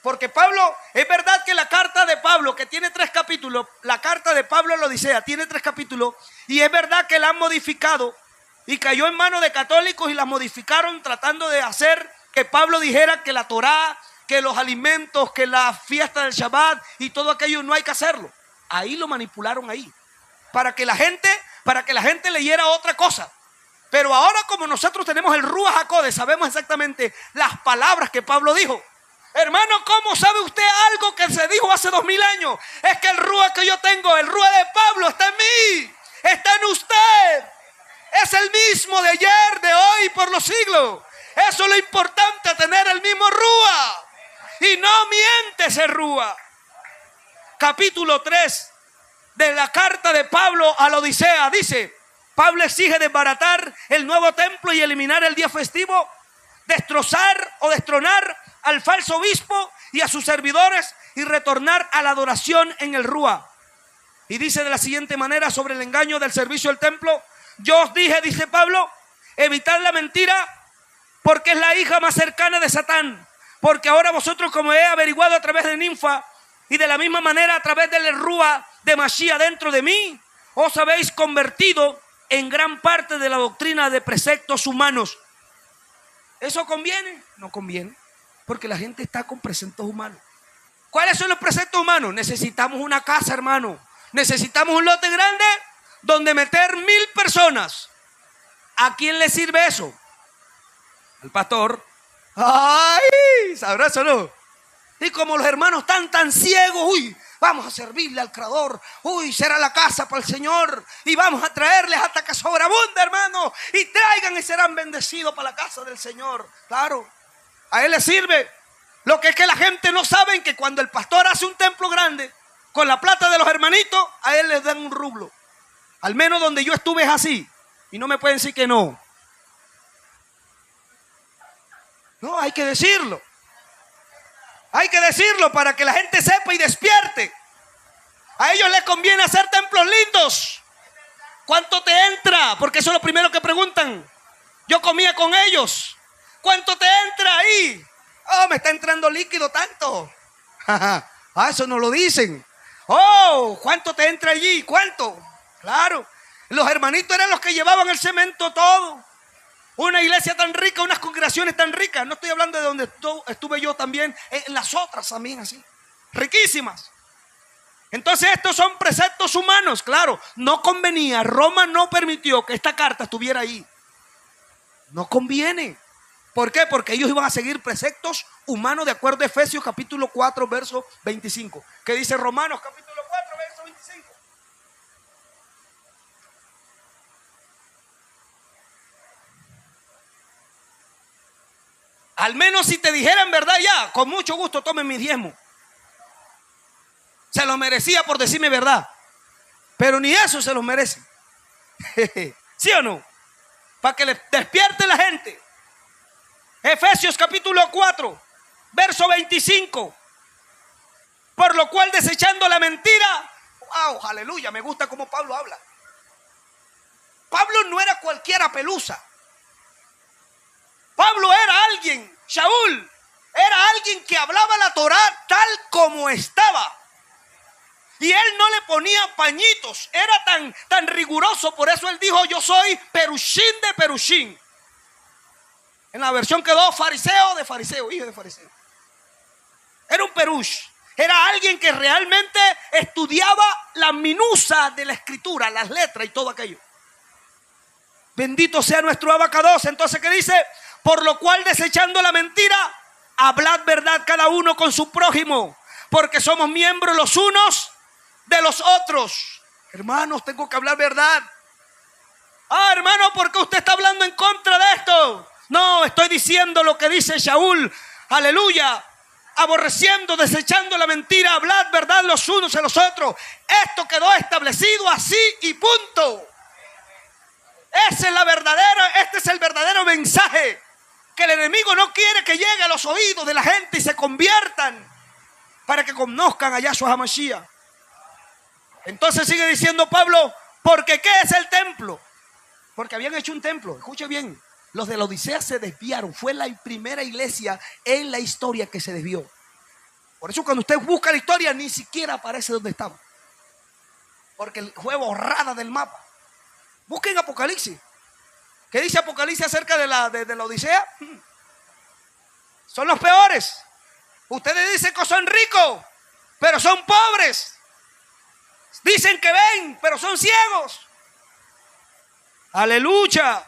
Porque Pablo, es verdad que la carta de Pablo, que tiene 3 capítulos, la carta de Pablo a la Odisea tiene 3 capítulos, y es verdad que la han modificado y cayó en manos de católicos y la modificaron tratando de hacer que Pablo dijera que la Torá, que los alimentos, que la fiesta del Shabbat y todo aquello no hay que hacerlo. Ahí lo manipularon ahí, para que la gente leyera otra cosa. Pero ahora, como nosotros tenemos el Ruach HaKodesh, sabemos exactamente las palabras que Pablo dijo. Hermano, ¿cómo sabe usted algo que se dijo hace 2000 años? Es que el Ruach que yo tengo, el Ruach de Pablo, está en mí, está en usted. Es el mismo de ayer, de hoy, por los siglos. Eso es lo importante, tener el mismo Ruach. Y no miente ese Ruach. Capítulo 3 de la carta de Pablo a la Odisea dice: Pablo exige desbaratar el nuevo templo y eliminar el día festivo, destrozar o destronar al falso obispo y a sus servidores y retornar a la adoración en el Ruach. Y dice de la siguiente manera sobre el engaño del servicio del templo: yo os dije, dice Pablo, evitad la mentira, porque es la hija más cercana de Satán. Porque ahora vosotros, como he averiguado a través de Ninfa, y de la misma manera a través del Ruach de Mashiach dentro de mí, os habéis convertido en gran parte de la doctrina de preceptos humanos. ¿Eso conviene? No conviene, porque la gente está con preceptos humanos. ¿Cuáles son los preceptos humanos? Necesitamos una casa, hermano. Necesitamos un lote grande donde meter 1000 personas. ¿A quién le sirve eso? Al pastor. ¡Ay! ¿Sabroso, no? Y como los hermanos están tan ciegos, uy, vamos a servirle al Creador, uy, será la casa para el Señor, y vamos a traerles hasta que sobreabunde, hermano, y traigan y serán bendecidos para la casa del Señor. Claro, a él le sirve. Lo que es que la gente no sabe que cuando el pastor hace un templo grande, con la plata de los hermanitos, a él les dan un rublo. Al menos donde yo estuve es así, y no me pueden decir que no. No, hay que decirlo. Hay que decirlo para que la gente sepa y despierte. A ellos les conviene hacer templos lindos. ¿Cuánto te entra? Porque eso es lo primero que preguntan. Yo comía con ellos. ¿Cuánto te entra ahí? Oh, me está entrando líquido tanto. Ah, eso no lo dicen. Oh, ¿cuánto te entra allí? ¿Cuánto? Claro. Los hermanitos eran los que llevaban el cemento todo. Una iglesia tan rica, unas congregaciones tan ricas. No estoy hablando de donde estuve yo también, en las otras también así. Riquísimas. Entonces estos son preceptos humanos, claro. No convenía, Roma no permitió que esta carta estuviera ahí. No conviene. ¿Por qué? Porque ellos iban a seguir preceptos humanos de acuerdo a Efesios capítulo 4, verso 25. ¿Qué dice Romanos capítulo 4, verso 25? Al menos si te dijeran verdad ya, con mucho gusto tomen mi diezmo. Se lo merecía por decirme verdad. Pero ni eso se lo merece. ¿Sí o no? Para que le despierte la gente. Efesios capítulo 4, verso 25. Por lo cual desechando la mentira. Wow, aleluya, me gusta cómo Pablo habla. Pablo no era cualquiera pelusa. Pablo era alguien, Shaul, era alguien que hablaba la Torá tal como estaba. Y él no le ponía pañitos, era tan riguroso, por eso él dijo, yo soy perushín de perushín. En la versión quedó fariseo de fariseo, hijo de fariseo. Era un perush, era alguien que realmente estudiaba la minucia de la escritura, las letras y todo aquello. Bendito sea nuestro abacados. Entonces, ¿qué dice? Por lo cual, desechando la mentira, hablad verdad cada uno con su prójimo, porque somos miembros los unos de los otros. Hermanos, tengo que hablar verdad. Ah, hermano, ¿por qué usted está hablando en contra de esto? No, estoy diciendo lo que dice Shaul. Aleluya. Aborreciendo, desechando la mentira, hablad verdad los unos a los otros. Esto quedó establecido así y punto. Esa es la verdadera, este es el verdadero mensaje. Que el enemigo no quiere que llegue a los oídos de la gente y se conviertan para que conozcan a Yahshua HaMashiach. Entonces sigue diciendo Pablo, porque ¿qué es el templo? Porque habían hecho un templo, escuche bien, los de la Odisea se desviaron, fue la primera iglesia en la historia que se desvió. Por eso cuando usted busca la historia ni siquiera aparece donde estaba, porque fue borrada del mapa. Busquen Apocalipsis. ¿Qué dice Apocalipsis acerca de la Odisea? Son los peores. Ustedes dicen que son ricos, pero son pobres. Dicen que ven, pero son ciegos. Aleluya.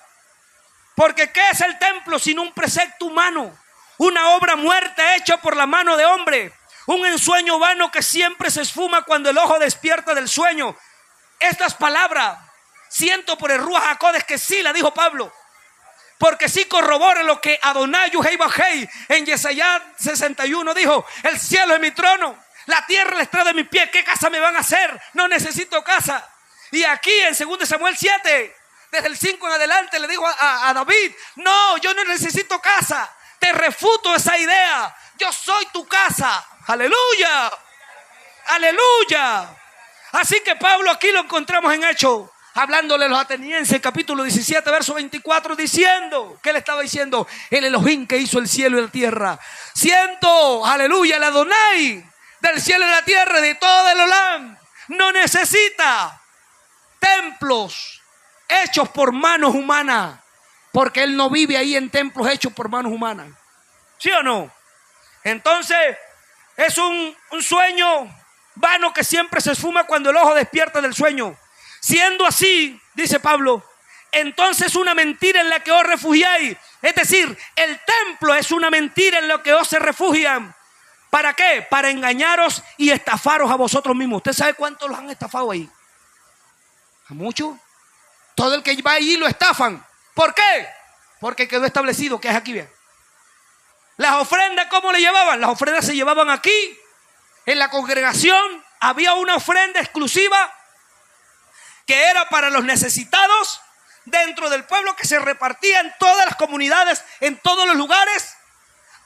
Porque ¿qué es el templo sino un precepto humano? Una obra muerta hecha por la mano de hombre. Un ensueño vano que siempre se esfuma cuando el ojo despierta del sueño. Estas palabras siento por el Ruach HaKodesh que sí la dijo Pablo. Porque sí corrobora lo que Adonai Yuhei Bajei en Yesayá 61 dijo. El cielo es mi trono, la tierra es la estrada de mi pie. ¿Qué casa me van a hacer? No necesito casa. Y aquí en 2 Samuel 7, desde el 5 en adelante le dijo a David, no, yo no necesito casa. Te refuto esa idea. Yo soy tu casa. Aleluya. Aleluya. Así que Pablo aquí lo encontramos en Hechos, hablándole a los atenienses, capítulo 17, verso 24, diciendo, ¿qué le estaba diciendo? El Elohim que hizo el cielo y la tierra. Siento, aleluya, el Adonai del cielo y la tierra, de todo el Olam, no necesita templos hechos por manos humanas, porque él no vive ahí en templos hechos por manos humanas. ¿Sí o no? Entonces, es un sueño vano que siempre se esfuma cuando el ojo despierta del sueño. Siendo así, dice Pablo, entonces una mentira en la que os refugiáis. Es decir, el templo es una mentira en la que os se refugian. ¿Para qué? Para engañaros y estafaros a vosotros mismos. ¿Usted sabe cuántos los han estafado ahí? ¿A muchos? Todo el que va ahí lo estafan. ¿Por qué? Porque quedó establecido que es aquí, bien. Las ofrendas, ¿cómo le llevaban? Las ofrendas se llevaban aquí. En la congregación había una ofrenda exclusiva que era para los necesitados dentro del pueblo, que se repartía en todas las comunidades, en todos los lugares.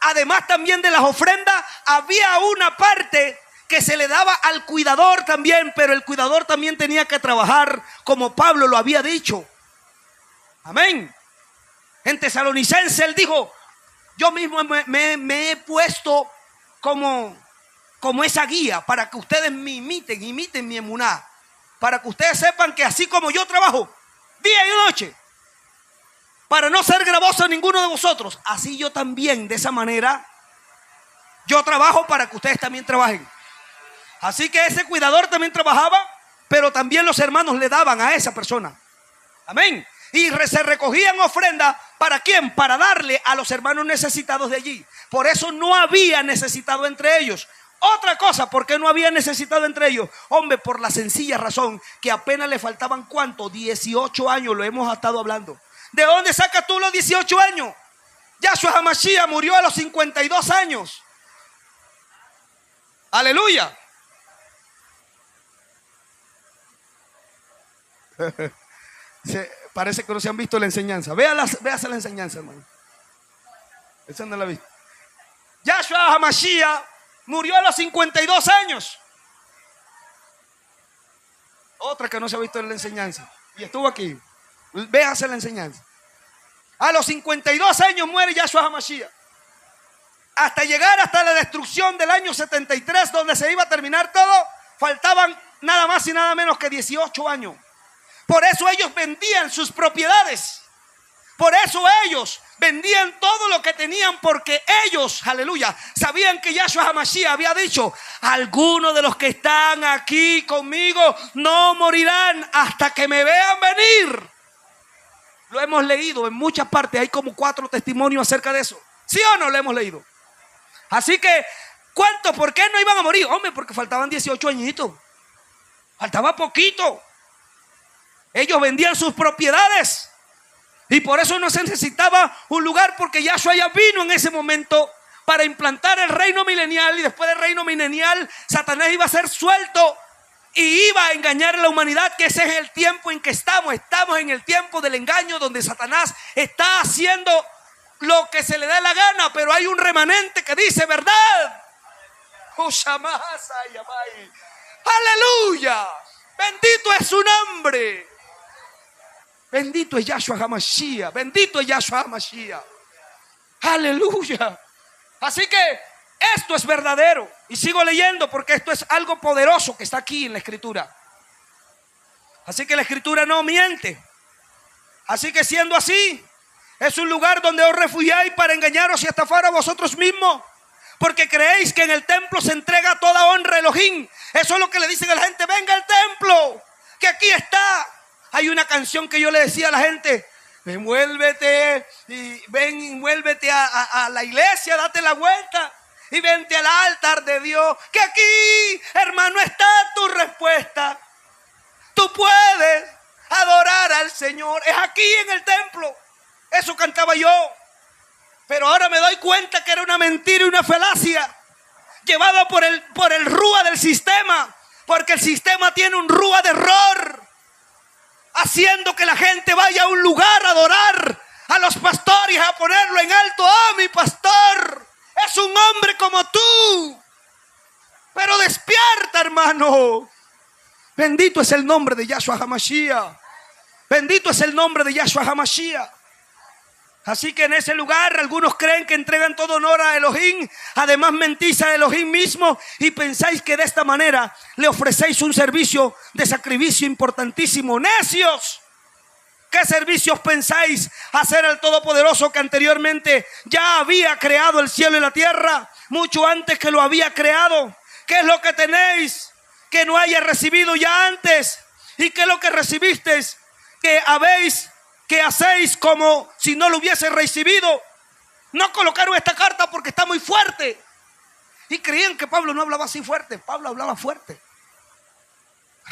Además también de las ofrendas había una parte que se le daba al cuidador también, pero el cuidador también tenía que trabajar como Pablo lo había dicho. Amén. En Tesalonicense él dijo, yo mismo me he puesto como como esa guía para que ustedes me imiten mi emuná, para que ustedes sepan que así como yo trabajo día y noche para no ser gravoso a ninguno de vosotros, así yo también, de esa manera, yo trabajo para que ustedes también trabajen. Así que ese cuidador también trabajaba, pero también los hermanos le daban a esa persona. Amén. Y se recogían ofrendas, ¿para quién? Para darle a los hermanos necesitados de allí. Por eso no había necesitado entre ellos. Otra cosa, ¿por qué no había necesitado entre ellos? Hombre, por la sencilla razón que apenas le faltaban, ¿cuánto? 18 años, lo hemos estado hablando. ¿De dónde sacas tú los 18 años? Yahshua HaMashiach murió a los 52 años. Aleluya. Parece que no se han visto la enseñanza. Véase la enseñanza, hermano. Esa no la he visto. Yahshua HaMashiach murió a los 52 años. Otra que no se ha visto en la enseñanza. Y estuvo aquí. Véase la enseñanza. A los 52 años muere Yahshua HaMashiach. Hasta llegar hasta la destrucción del año 73, donde se iba a terminar todo, faltaban nada más y nada menos que 18 años. Por eso ellos vendían sus propiedades. Por eso ellos vendían todo lo que tenían, porque ellos, aleluya, sabían que Yahshua HaMashiach había dicho: algunos de los que están aquí conmigo no morirán hasta que me vean venir. Lo hemos leído en muchas partes, hay como 4 testimonios acerca de eso. ¿Sí o no lo hemos leído? Así que, ¿cuántos? ¿Por qué no iban a morir? Hombre, porque faltaban 18 añitos. Faltaba poquito. Ellos vendían sus propiedades. Y por eso no se necesitaba un lugar, porque Yahshua ya vino en ese momento para implantar el reino milenial. Y después del reino milenial, Satanás iba a ser suelto y iba a engañar a la humanidad, que ese es el tiempo en que estamos. Estamos en el tiempo del engaño, donde Satanás está haciendo lo que se le da la gana, pero hay un remanente que dice verdad. Aleluya. Bendito es su nombre. Bendito es Yahshua HaMashiach. Bendito es Yahshua HaMashiach. Aleluya. Así que esto es verdadero. Y sigo leyendo, porque esto es algo poderoso que está aquí en la Escritura. Así que la Escritura no miente. Así que, siendo así, es un lugar donde os refugiáis para engañaros y estafar a vosotros mismos, porque creéis que en el templo se entrega toda honra a Elohim. Eso es lo que le dicen a la gente: venga al templo, que aquí está. Hay una canción que yo le decía a la gente: envuélvete y ven, envuélvete a la iglesia, date la vuelta y vente al altar de Dios, que aquí, hermano, está tu respuesta. Tú puedes adorar al Señor, es aquí en el templo. Eso cantaba yo, pero ahora me doy cuenta que era una mentira y una falacia, llevada por el rúa del sistema, porque el sistema tiene un rúa de error, haciendo que la gente vaya a un lugar a adorar a los pastores, a ponerlo en alto. ¡Oh, mi pastor es un hombre como tú! Pero despierta, hermano. Bendito es el nombre de Yahshua HaMashiach. Bendito es el nombre de Yahshua HaMashiach. Así que en ese lugar algunos creen que entregan todo honor a Elohim, además mentís a Elohim mismo, y pensáis que de esta manera le ofrecéis un servicio de sacrificio importantísimo. ¡Necios! ¿Qué servicios pensáis hacer al Todopoderoso, que anteriormente ya había creado el cielo y la tierra, mucho antes que lo había creado? ¿Qué es lo que tenéis que no haya recibido ya antes? ¿Y qué es lo que recibisteis que hacéis como si no lo hubiese recibido? No colocaron esta carta porque está muy fuerte. Y creían que Pablo no hablaba así fuerte. Pablo hablaba fuerte.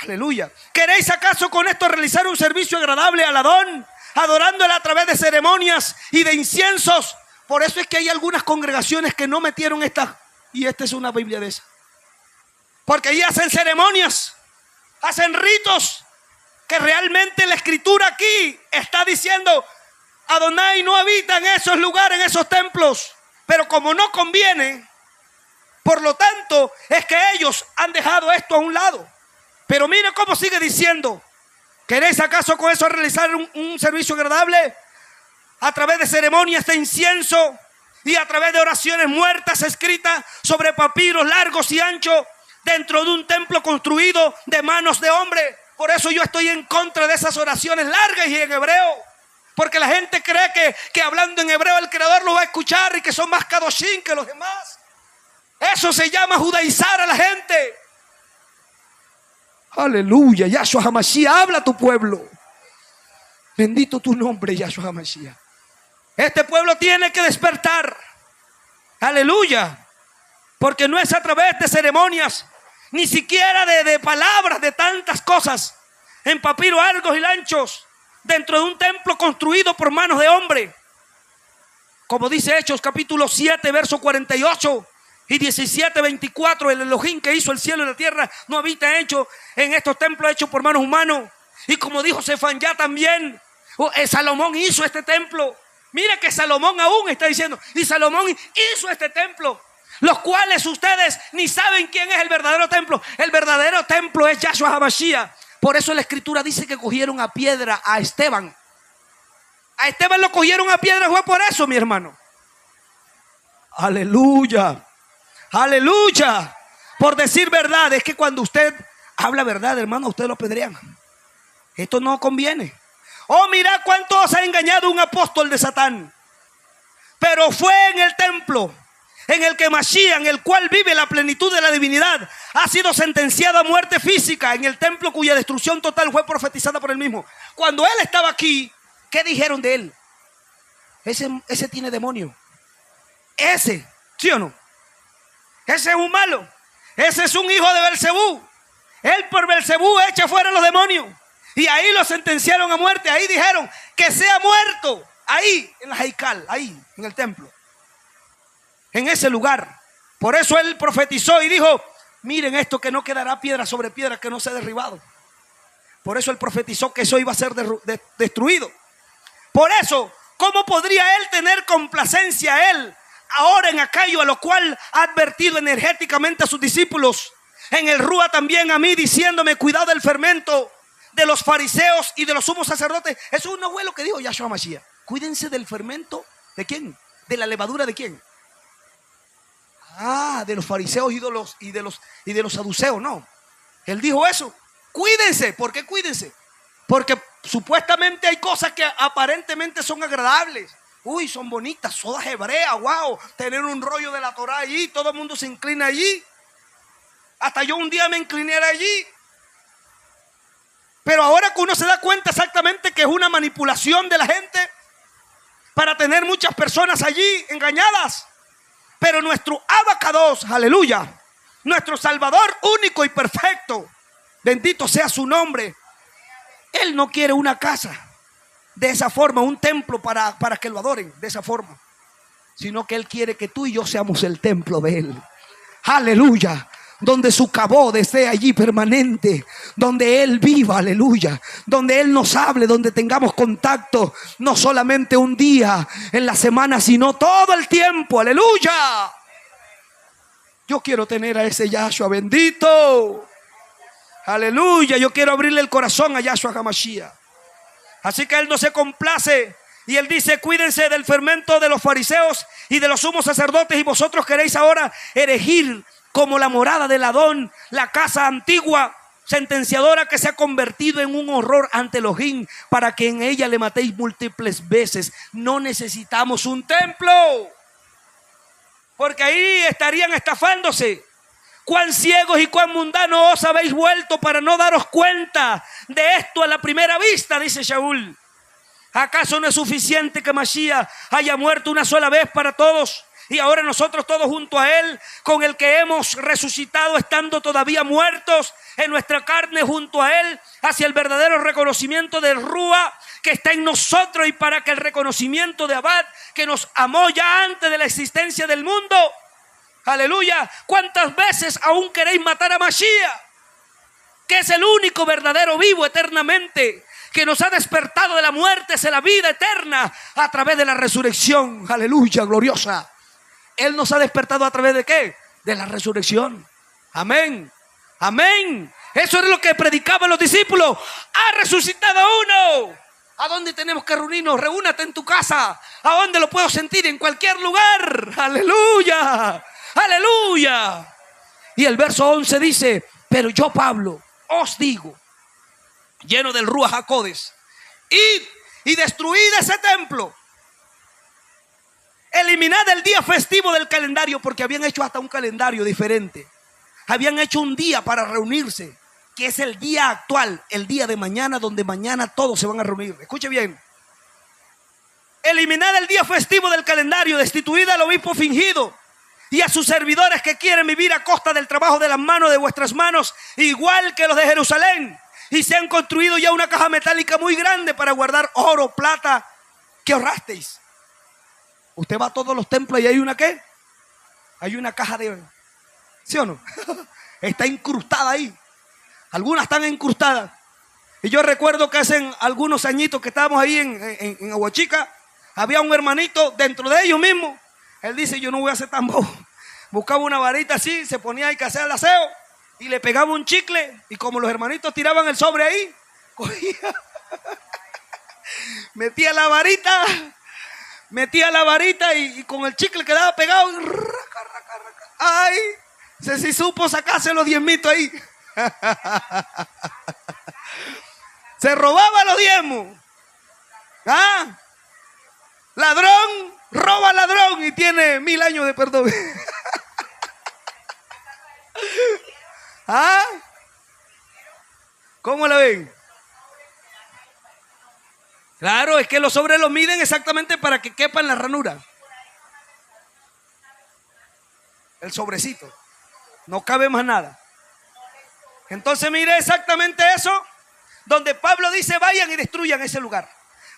Aleluya. ¿Queréis acaso con esto realizar un servicio agradable al Adón, adorándole a través de ceremonias y de inciensos? Por eso es que hay algunas congregaciones que no metieron esta. Y esta es una Biblia de esas. Porque ahí hacen ceremonias, hacen ritos, que realmente la Escritura aquí está diciendo: Adonai no habita en esos lugares, en esos templos. Pero como no conviene, por lo tanto, es que ellos han dejado esto a un lado. Pero mire cómo sigue diciendo: ¿queréis acaso con eso realizar un servicio agradable a través de ceremonias de incienso y a través de oraciones muertas escritas sobre papiros largos y anchos dentro de un templo construido de manos de hombre. Por eso yo estoy en contra de esas oraciones largas y en hebreo, porque la gente cree que hablando en hebreo el Creador lo va a escuchar y que son más kadoshim que los demás. Eso se llama judaizar a la gente. Aleluya, Yahshua HaMashiach, habla a tu pueblo. Bendito tu nombre, Yahshua HaMashiach. Este pueblo tiene que despertar. Aleluya. Porque no es a través de ceremonias, ni siquiera de palabras, de tantas cosas, en papiros largos y anchos, dentro de un templo construido por manos de hombre. Como dice Hechos capítulo 7, verso 48 y 17, 24, el Elohim que hizo el cielo y la tierra no habita hecho en estos templos hechos por manos humanos. Y como dijo Sefanyá también, Salomón hizo este templo. Mira que Salomón aún está diciendo, y Salomón hizo este templo, los cuales ustedes ni saben quién es el verdadero templo. El verdadero templo es Yahshua HaMashiach. Por eso la escritura dice que cogieron a piedra a Esteban. A Esteban lo cogieron a piedra, fue por eso, mi hermano. Aleluya, aleluya. Por decir verdad, es que cuando usted habla verdad, hermano, usted lo apedrean. Esto no conviene. Oh, mira cuánto os ha engañado un apóstol de Satán. Pero fue en el templo en el que Mashiach, en el cual vive la plenitud de la divinidad, ha sido sentenciado a muerte física, en el templo cuya destrucción total fue profetizada por él mismo. Cuando él estaba aquí, ¿qué dijeron de él? Ese tiene demonio. Ese, ¿sí o no? Ese es un malo. Ese es un hijo de Belcebú. Él por Belcebú echa fuera los demonios. Y ahí lo sentenciaron a muerte. Ahí dijeron que sea muerto. Ahí, en la Heikal, ahí, en el templo. En ese lugar. Por eso él profetizó y dijo, miren esto, que no quedará piedra sobre piedra que no sea derribado. Por eso él profetizó que eso iba a ser destruido. Por eso, ¿cómo podría él tener complacencia él ahora en aquello a lo cual ha advertido energéticamente a sus discípulos? En el Rúa también a mí, diciéndome, cuidado del fermento de los fariseos y de los sumos sacerdotes. Eso no fue lo que dijo Yahshua Mashiach. Cuídense del fermento. ¿De quién? ¿De la levadura de quién? De los fariseos y de los saduceos. No, él dijo eso. Cuídense. ¿Por qué cuídense? Porque supuestamente hay cosas que aparentemente son agradables. Uy, son bonitas, sodas hebreas, wow, tener un rollo de la Torah allí, todo el mundo se inclina allí. Hasta yo un día me incliné allí. Pero ahora que uno se da cuenta exactamente que es una manipulación de la gente para tener muchas personas allí engañadas. Pero nuestro Abacados, aleluya, nuestro Salvador único y perfecto, bendito sea su nombre. Él no quiere una casa de esa forma, un templo para que lo adoren de esa forma, sino que Él quiere que tú y yo seamos el templo de Él. Aleluya. Donde su cabod esté allí permanente, donde Él viva, aleluya, donde Él nos hable, donde tengamos contacto, no solamente un día en la semana, sino todo el tiempo, aleluya. Yo quiero tener a ese Yahshua bendito, aleluya. Yo quiero abrirle el corazón a Yahshua HaMashiach. Así que Él no se complace y Él dice, cuídense del fermento de los fariseos y de los sumos sacerdotes, y vosotros queréis ahora erigir como la morada del Adón, la casa antigua, sentenciadora, que se ha convertido en un horror ante Elohim, para que en ella le matéis múltiples veces. No necesitamos un templo, porque ahí estarían estafándose. Cuán ciegos y cuán mundanos os habéis vuelto para no daros cuenta de esto a la primera vista, dice Shaul. ¿Acaso no es suficiente que Mashiach haya muerto una sola vez para todos? Y ahora nosotros todos junto a Él, con el que hemos resucitado estando todavía muertos en nuestra carne junto a Él, hacia el verdadero reconocimiento del Rúa que está en nosotros, y para que el reconocimiento de Abad, que nos amó ya antes de la existencia del mundo. Aleluya. ¿Cuántas veces aún queréis matar a Mashiach, que es el único verdadero vivo eternamente, que nos ha despertado de la muerte hacia la vida eterna a través de la resurrección? Aleluya, gloriosa. Él nos ha despertado a través de ¿qué? De la resurrección. Amén. Amén. Eso es lo que predicaban los discípulos. Ha resucitado uno. ¿A dónde tenemos que reunirnos? Reúnate en tu casa. ¿A dónde lo puedo sentir? En cualquier lugar. Aleluya. Aleluya. Y el verso 11 dice: pero yo, Pablo, os digo, lleno del Ruach HaKodes, id y destruid ese templo. Eliminad el día festivo del calendario, porque habían hecho hasta un calendario diferente. Habían hecho un día para reunirse, que es el día actual, el día de mañana, donde mañana todos se van a reunir. Escuche bien. Eliminad el día festivo del calendario, destituid al obispo fingido y a sus servidores que quieren vivir a costa del trabajo de las manos de vuestras manos, igual que los de Jerusalén. Y se han construido ya una caja metálica muy grande para guardar oro, plata que ahorrasteis. Usted va a todos los templos y hay una ¿qué? Hay una caja de... ¿Sí o no? Está incrustada ahí. Algunas están incrustadas. Y yo recuerdo que hace algunos añitos que estábamos ahí en Aguachica, había un hermanito dentro de ellos mismos. Él dice: yo no voy a hacer tan bobo. Buscaba una varita así, se ponía ahí que hacer el aseo y le pegaba un chicle. Y como los hermanitos tiraban el sobre ahí, cogía, metía la varita y con el chicle quedaba pegado. Ay, si supo sacarse los 10 mitos ahí. Se robaba los diezmos. ¿Ah? Ladrón roba ladrón y tiene 1000 años de perdón. ¿Ah? ¿Cómo la ven? Claro, es que los sobres los miden exactamente para que quepa en la ranura. El sobrecito. No cabe más nada. Entonces mire exactamente eso, donde Pablo dice: vayan y destruyan ese lugar.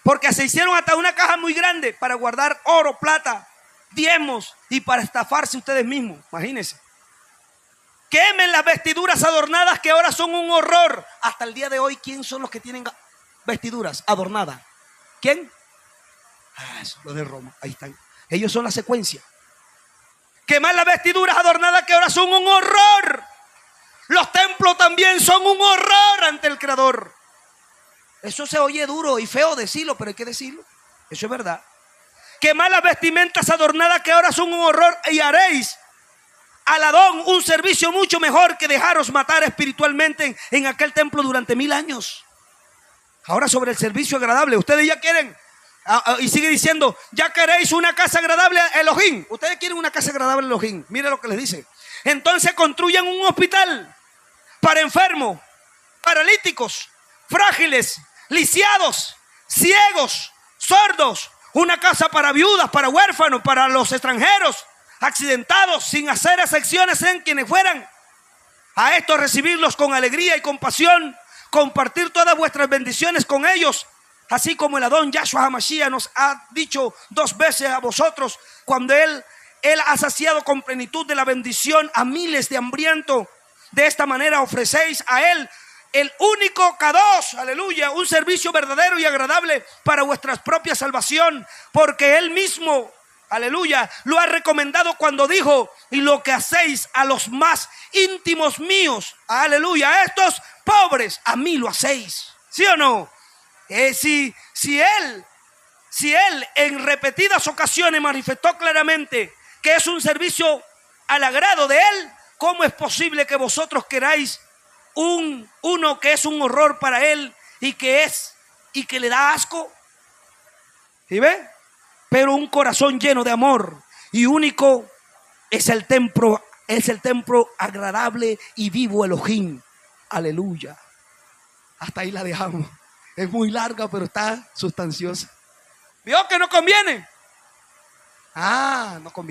Porque se hicieron hasta una caja muy grande para guardar oro, plata, diezmos y para estafarse ustedes mismos. Imagínense. Quemen las vestiduras adornadas que ahora son un horror. Hasta el día de hoy, ¿quién son los que tienen vestiduras adornadas? ¿Quién? Eso, los de Roma. Ahí están. Ellos son la secuencia. Quemar las vestiduras adornadas que ahora son un horror. Los templos también son un horror ante el Creador. Eso se oye duro y feo decirlo, pero hay que decirlo. Eso es verdad. Quemad las vestimentas adornadas que ahora son un horror y haréis al Adón un servicio mucho mejor que dejaros matar espiritualmente en aquel templo durante 1000 años. Ahora sobre el servicio agradable, ustedes ya quieren, y sigue diciendo: ya queréis una casa agradable a Elohim. Ustedes quieren una casa agradable a Elohim. Mire lo que les dice: entonces construyan un hospital para enfermos, paralíticos, frágiles, lisiados, ciegos, sordos, una casa para viudas, para huérfanos, para los extranjeros, accidentados, sin hacer excepciones en quienes fueran. A estos recibirlos con alegría y compasión, compartir todas vuestras bendiciones con ellos, así como el Adón Yahshua HaMashiach nos ha dicho 2 veces a vosotros, cuando Él ha saciado con plenitud de la bendición a miles de hambrientos. De esta manera ofrecéis a Él, el único Kadosh, aleluya, un servicio verdadero y agradable para vuestra propia salvación, porque Él mismo, aleluya, lo ha recomendado cuando dijo: y lo que hacéis a los más íntimos míos, aleluya, a estos pobres, a mí lo hacéis. ¿Sí o no? Si Él en repetidas ocasiones manifestó claramente que es un servicio al agrado de Él, ¿cómo es posible que vosotros queráis uno que es un horror para Él y que le da asco? ¿Sí ve? Pero un corazón lleno de amor y único es el templo agradable y vivo Elohim. Aleluya. Hasta ahí la dejamos. Es muy larga, pero está sustanciosa. ¿Vio que no conviene? No conviene.